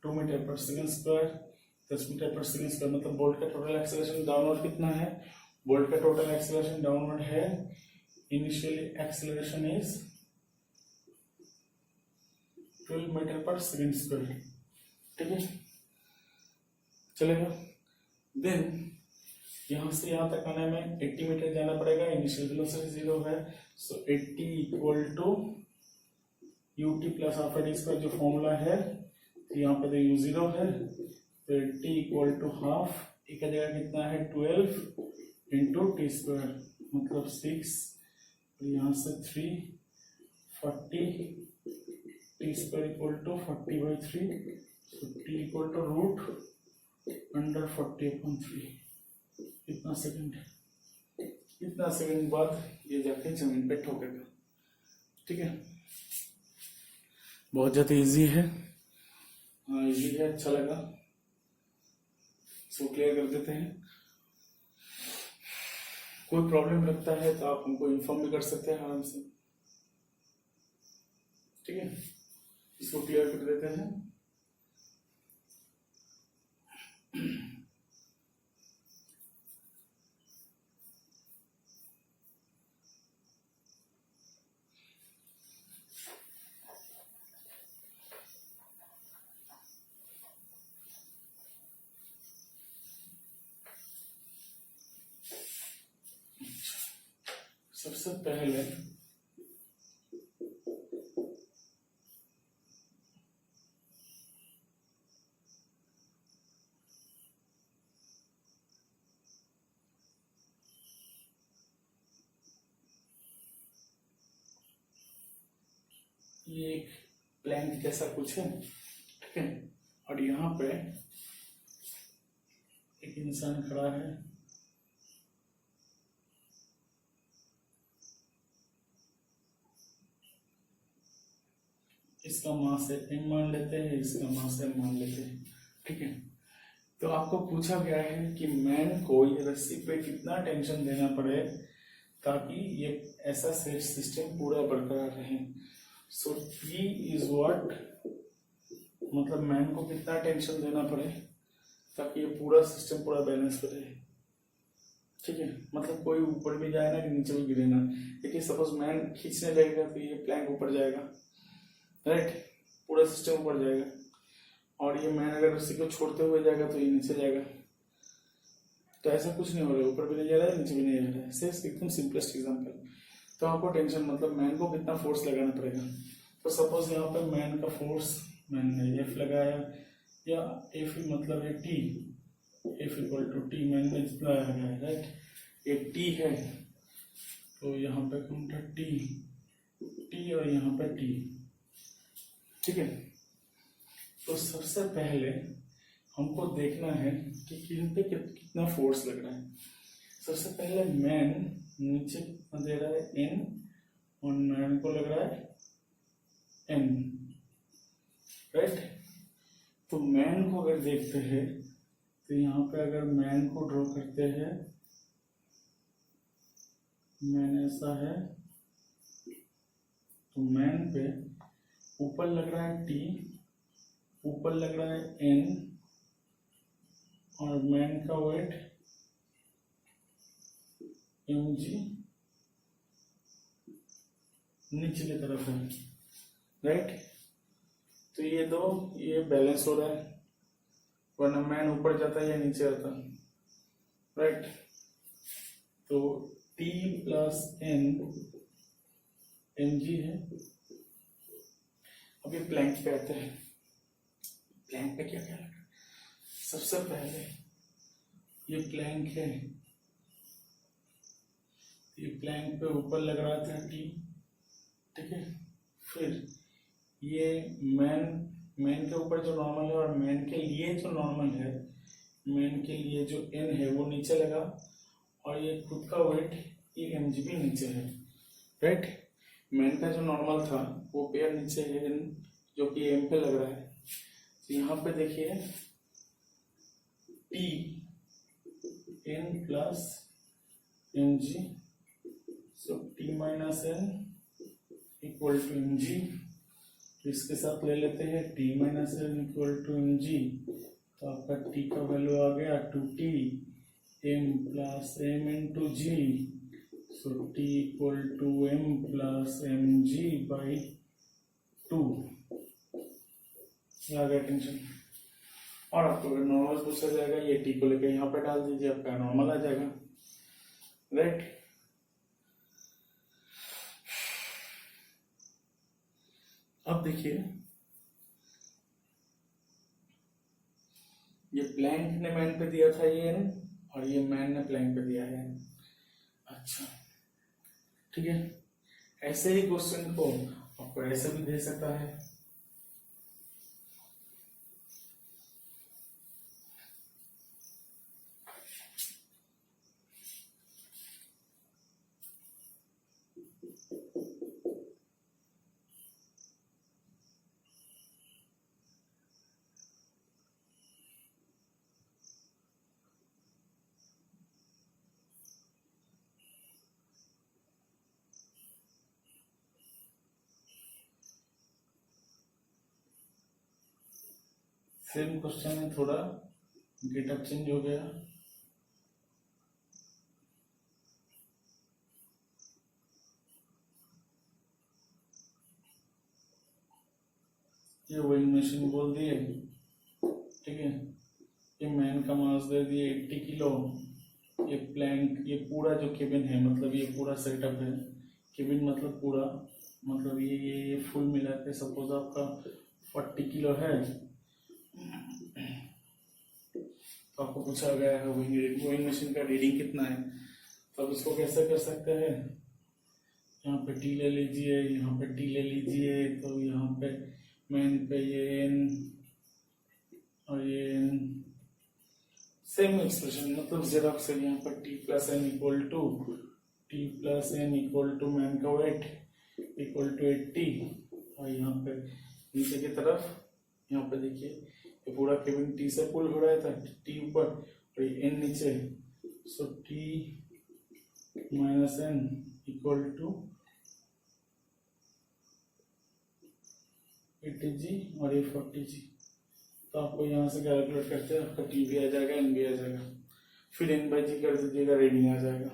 Speaker 1: 2 मीटर पर सेकेंड स्क्वायर 10 मीटर पर सेकेंड स्क्वायर, मतलब बोल्ट का टोटल एक्सेलरेशन डाउनवर्ड कितना है, बोल्ट का टोटल एक्सेलरेशन डाउनवर्ड है, इनिशियली एक्सेलरेशन इज 12 मीटर पर सेकेंड स्क्वायर, ठीक है, चलेगा। देन यहां से यहां तक आने में 80 मीटर जाना पड़ेगा, इनिशियल वेलोसिटी 0 है, so 80 equal to ut plus half D square जो फॉर्मूला है, तो यहाँ पे तो u 0 है, तो 80 इक्वल टू हाफ, एक जगह कितना है 12 इंटू टी स्क्वायर, मतलब 6, यहाँ से 3 40 T square equal to 40/3, so t equal to root under 40/3। कितना सेकंड, इतना सेकंड बाद ये जाके जमीन पे ठोकेगा, ठीक है। बहुत ज्यादा इजी है, हाँ इजी है, अच्छा लगा, इसको क्लियर कर देते हैं। कोई प्रॉब्लम लगता है तो आप हमको इन्फॉर्म भी कर सकते हैं आराम से, ठीक है। इसको क्लियर कर देते हैं। सबसे पहले ये एक प्लैंक जैसा कुछ है, ठीक है, और यहाँ पे एक इंसान खड़ा है, इसका मास m मान लेते हैं, इसका मास m मान लेते हैं, ठीक है। तो आपको पूछा गया है कि मैन को ये रस्सी पे कितना टेंशन देना पड़े ताकि ये ऐसा सिस्टम पूरा बरकरार रहे। सो P इज व्हाट, मतलब मैन को कितना टेंशन देना पड़े ताकि ये पूरा सिस्टम पूरा बैलेंस पे रहे, ठीक है। मतलब कोई ऊपर भी जाए ना कि नीचे भी गिरे ना। देखिए सपोज मैन खींचने लगेगा तो ये प्लैंक ऊपर जाएगा, राइट, पूरा सिस्टम ऊपर जाएगा, और ये मैन अगर रस्सी को छोड़ते हुए जाएगा तो ये नीचे जाएगा। तो ऐसा कुछ नहीं हो रहा है, ऊपर भी नहीं जा रहा है, नीचे भी नहीं जा रहा है। सिर्फ एकदम सिंपलेस्ट एग्जांपल। तो आपको टेंशन मतलब मैन को कितना फोर्स लगाना पड़ेगा। तो सपोज यहाँ पे मैन का फोर्स, मैन ने F लगाया, या F मतलब है T, F equal to T, man ने जितना लगाया है, राइट, ये T है, तो यहाँ पे कौन था T और यहाँ पे T, ठीक है। तो सबसे पहले हमको देखना है कि किन पे कितना फोर्स लग रहा है। सबसे पहले मैन नीचे कितना दे रहा है N, और मैन को लग रहा है N, राइट। तो मैन को अगर देखते हैं तो यहाँ पे अगर मैन को ड्रॉ करते हैं, मैन ऐसा है, तो मैन पे ऊपर लग रहा है T, ऊपर लग रहा है N, और मैन का वेट mg नीचे की तरफ है, राइट। तो ये दो, ये बैलेंस हो रहा है, वरना मैन ऊपर जाता है या नीचे आता, राइट। तो T प्लस N mg है। अब ये प्लैंक पे आते हैं। प्लैंक पे क्या क्या लगा? सबसे पहले ये प्लैंक है, ये प्लैंक पे ऊपर लग रहा था T, ठीक है। फिर ये मैन के ऊपर जो नॉर्मल है, और मैन के लिए जो नॉर्मल है, मैन के लिए जो N है वो नीचे लगा, और ये खुद का वेट ये mg भी नीचे है, राइट। मैन का जो नॉर्मल था वो पेयर नीचे है N, जो कि M पे लग रहा है। तो यहाँ पे देखिए T N plus mg, so T minus N equal to mg। तो इसके साथ ले लेते हैं T minus N equal to mg, तो आपका T का वैल्यू आ गया 2T M plus M into G, so T equal to M plus mg by 2। आ गया टेंशन। और आपको अगर नॉर्मल पूछा जाएगा, ये T को लेकर यहाँ पे डाल दीजिए, आपका नॉर्मल आ जाएगा, राइट। अब देखिए ये प्लैंक ने मैन पे दिया था ये N, और ये मैन ने प्लैंक पे दिया है। अच्छा, ठीक है। ऐसे ही क्वेश्चन को आपको ऐसे भी दे सकता है। सेम क्वेश्चन है, थोड़ा गेटअप चेंज हो गया। ये वेइंग मशीन बोल दिए, ठीक है। ये मैन का मास दे दिए 80 किलो। ये प्लैंक, ये पूरा जो केबिन है, मतलब ये पूरा सेटअप है। केबिन मतलब पूरा, मतलब ये फुल मिला के सपोज आपका 40 किलो है, तो आपको पूछा गया है वेइंग मशीन का रीडिंग कितना है। तो अब इसको कैसे कर सकते हैं, यहाँ पे टी ले लीजिए, यहाँ पे टी ले लीजिए, तो यहाँ पे मैन पे ये एन और ये एन सेम एक्सप्रेशन, मतलब जेरोक्स है। यहाँ पर T plus N equal to man का वेट इक्वल टू 80, और यहाँ पे नीचे की तरफ, यहाँ पे देखिए ये पूरा केबिन टी से पुल हो रहा था, टी ऊपर और ये एन नीचे, so T minus N equal to 80G और ये 40G। तो आपको यहाँ से कैलकुलेट करते हैं, आपका टी भी आ जाएगा, एन भी आ जाएगा, फिर एन बाई जी कर दीजिएगा, रीडिंग आ जाएगा,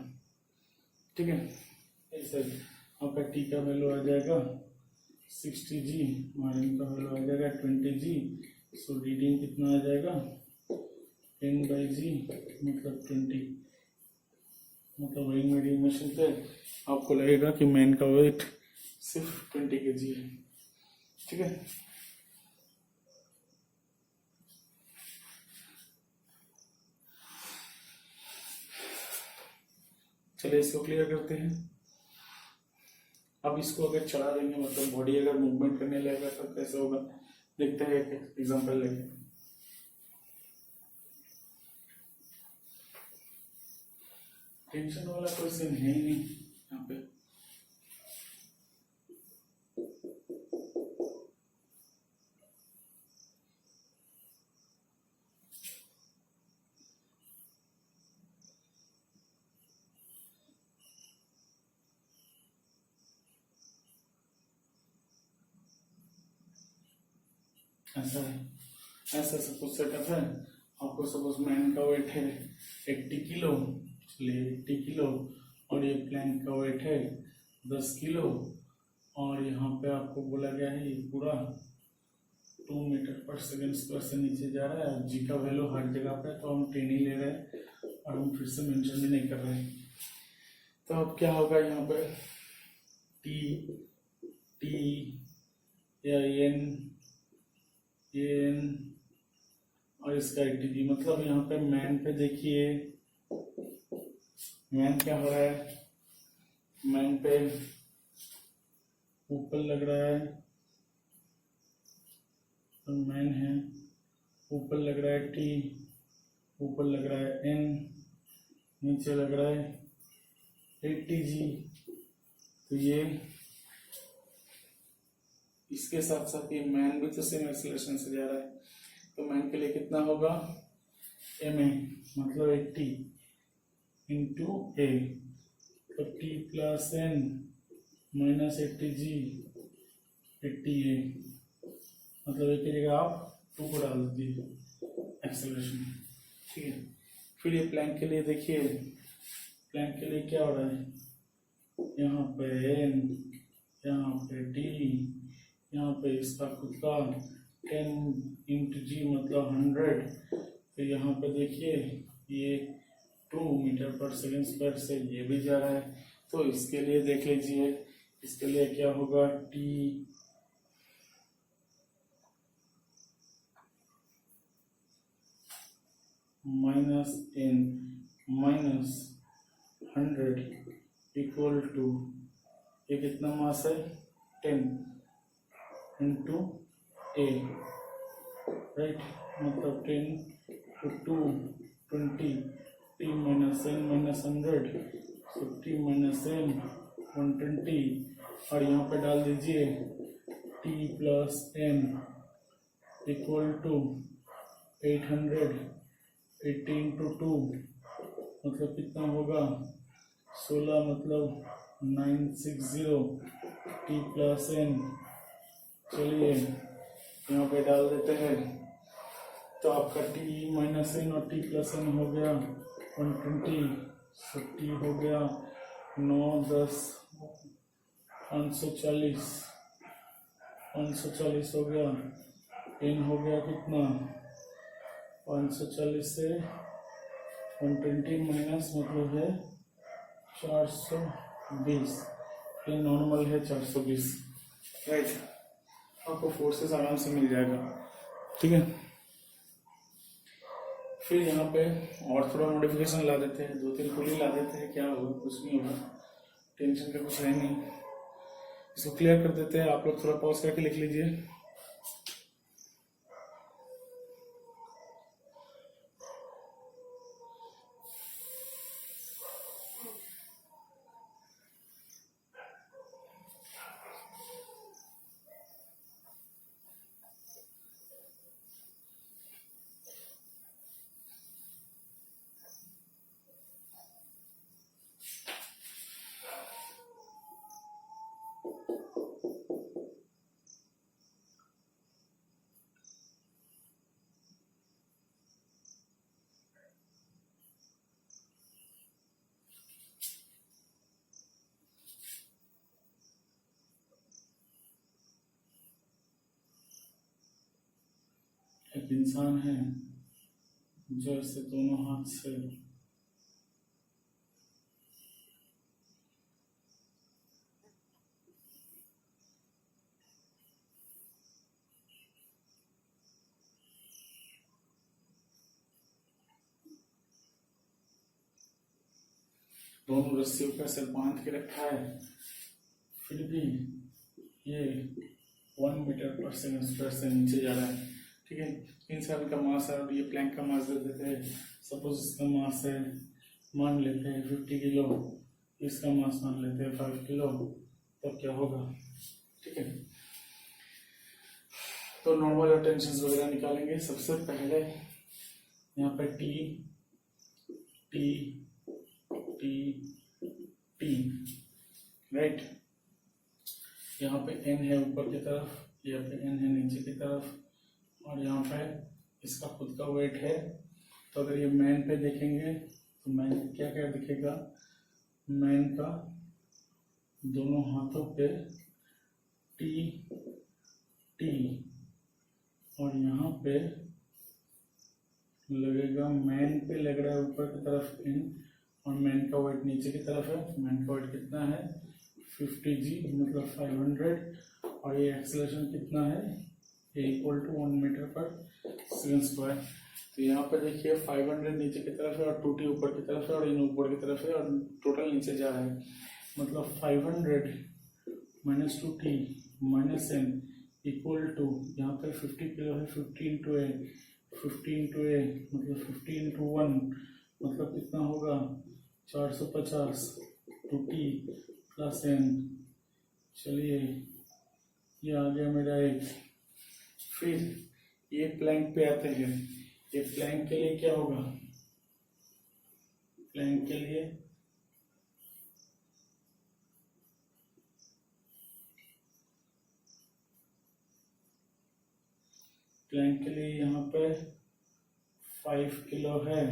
Speaker 1: ठीक है। ऐसे आपका टी का वैल्यू आ जाएगा 60G और एन का वैल्यू आ जाएगा 20G। सो रीडिंग कितना आ जाएगा, एन बाई जी मतलब 20, मतलब वेइंग मशीन पे आपको लगेगा कि मैन का वेट सिर्फ 20 kg है, ठीक है। चलिए इसको क्लियर करते हैं। अब इसको अगर चढ़ा देंगे, मतलब बॉडी अगर मूवमेंट करने लगेगा तो कैसे होगा, देखते हैं एक एग्जांपल लेके। टेंशन वाला कोई सीन है ही नहीं यहाँ पे। ऐसा है, ऐसा सपोज सेटअप है। आपको सपोज मैन का वेट है 80 किलो, चलिए 80 किलो, और ये प्लैंक का वेट है 10 किलो, और यहाँ पे आपको बोला गया है ये पूरा 2 मीटर पर सेकेंड स्क्वायर से नीचे जा रहा है। जी का वैल्यू हर जगह पे, तो हम 10 ही ले रहे हैं और हम फिर से मेंशन भी नहीं कर रहे हैं। तो अब क्या होगा, यहाँ पे टी या एन और इसका 80G, मतलब यहाँ पे मैन पे देखिए, मैन क्या हो रहा है, मैन पे ऊपर लग रहा है, तो मैन है ऊपर लग रहा है टी, ऊपर लग रहा है एन, नीचे लग रहा है 80G। तो ये इसके साथ साथ ये मैन भी तो सेम एक्सेलरेशन से जा रहा है, तो मैन के लिए कितना होगा, एम ए मतलब 80 इंटू ए, तो T plus N minus 80G 80A, मतलब एक जगह आप 2 को डाल दीजिए एक्सेलरेशन, ठीक है। फिर ये प्लैंक के लिए देखिए, प्लैंक के लिए क्या हो रहा है, यहाँ पे एन, यहाँ पे टी, यहाँ पे इसका खुद का 10 इंटू जी मतलब 100। तो यहाँ पे देखिए ये 2 मीटर पर सेकेंड स्क्वायर से ये भी जा रहा है, तो इसके लिए देख लीजिए, इसके लिए क्या होगा, T minus N minus 100 equal to, ये कितना मास है 10 इंटू ए, राइट, मतलब 10 to 2 20, T minus N minus 100, so T minus N 120, और यहाँ पे डाल दीजिए T plus N equal to 800, 80 into 2 मतलब कितना होगा 16, मतलब 960 टी प्लस एन। चलिए यहाँ पे डाल देते हैं, तो आपका टी माइनस एन और टी प्लस एन हो गया 120, सो टी हो गया 9 10 540 हो गया। एन हो गया कितना 540 से 120 माइनस मतलब है 420, ये नॉर्मल है 420, राइट। आपको फोर्सेस आराम से मिल जाएगा, ठीक है। फिर यहाँ पे और थोड़ा मॉडिफिकेशन ला देते हैं, 2-3 पुली ला देते हैं, क्या होगा, कुछ नहीं होगा, टेंशन का कुछ है नहीं। इसको क्लियर कर देते हैं, आप लोग थोड़ा पॉज करके लिख लीजिए। एक इंसान है जो इसे दोनों हाथ से दोनों रस्सियों का सिर बांध के रखा है, फिर भी ये 1 मीटर पर सेकंड से नीचे जा रहा है, ठीक है। इंसान का मास है और ये प्लैंक का मास दे देते हैं। सपोज इसका मास है, मान लेते हैं 50 किलो, इसका मास मान लेते हैं 5 किलो, तब क्या होगा, ठीक है। तो नॉर्मल टेंशन वगैरह निकालेंगे। सबसे पहले यहाँ पे T T T T, right. यहाँ पे एन है ऊपर की तरफ, यहाँ पे एन है नीचे की तरफ, और यहाँ पे इसका खुद का वेट है। तो अगर ये मैन पे देखेंगे तो मैन क्या क्या दिखेगा, मैन का दोनों हाथों पे टी टी, और यहाँ पे लगेगा, मैन पे लग रहा है ऊपर की तरफ एन, और मैन का वेट नीचे की तरफ है। मैन का वेट कितना है 50g मतलब 500, और ये एक्सेलरेशन कितना है, इक्वल टू 1 मीटर पर सेकंड स्क्वायर। तो यहाँ पे देखिए 500 नीचे की तरफ है और 2t ऊपर की तरफ है और इन ऊपर की तरफ है और टोटल नीचे जा रहा है, मतलब 500 minus 2t minus n equal to, यहाँ पे 50 किलो है, 50 इंटू ए मतलब 50 इंटू 1 मतलब कितना होगा 450 2t प्लस n। चलिए ये आ गया मेरा एक। फिर ये प्लैंक पे आते हैं। ये प्लैंक के लिए क्या होगा, प्लैंक के लिए यहाँ पे 5 किलो है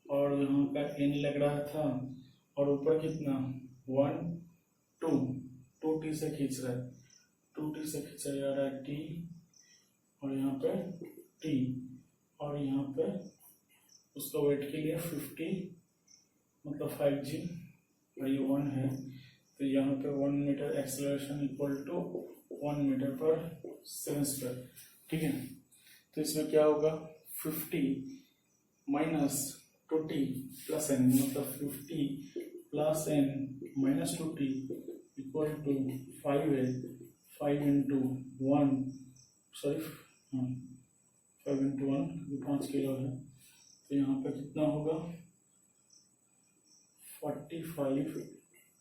Speaker 1: और यहाँ का n लग रहा था, और ऊपर कितना 1 2t से खींच रहा है, 2t से खींचा जा रहा है t, और यहाँ पे t, और यहाँ पे उसका वेट के लिए 50 मतलब 5g, और ये 1 है, तो यहाँ पे 1 metre acceleration equal to 1 metre पर सेकंड स्क्वायर, ठीक है। तो इसमें क्या होगा 50 माइनस 2t प्लस n मतलब 50 plus n minus 2t equal to 5 into 1 sorry 5 into 1 5 kilo है, तो यहाँ पे कितना होगा 45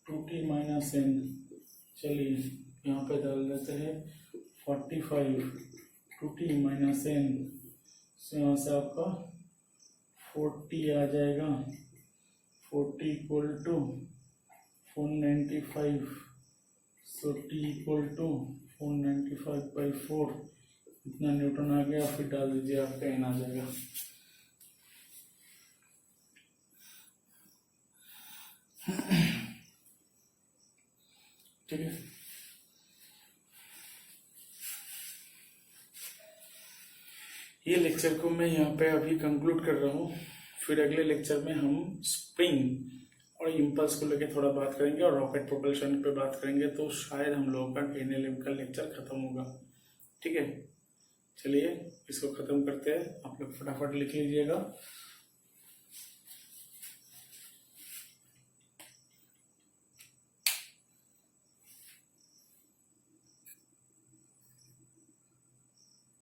Speaker 1: 2t माइनस n। चलिए यहाँ पे डाल देते हैं 45 2t माइनस n, तो यहाँ से आपका 40 आ जाएगा, 40 equal to 495, so t equal to 495 by 4 इतना न्यूटन आ गया, फिर डाल दीजिए, आपका एन आ जाएगा। ठीक है, ये लेक्चर को मैं यहाँ पे अभी कंक्लूड कर रहा हूँ। फिर अगले लेक्चर में हम स्प्रिंग और इम्पल्स को लेकर थोड़ा बात करेंगे और रॉकेट प्रोपल्शन पे बात करेंगे, तो शायद हम लोगों का एनएलएम का लेक्चर खत्म होगा। ठीक है, चलिए इसको खत्म करते हैं। आप लोग फटाफट लिख लीजिएगा।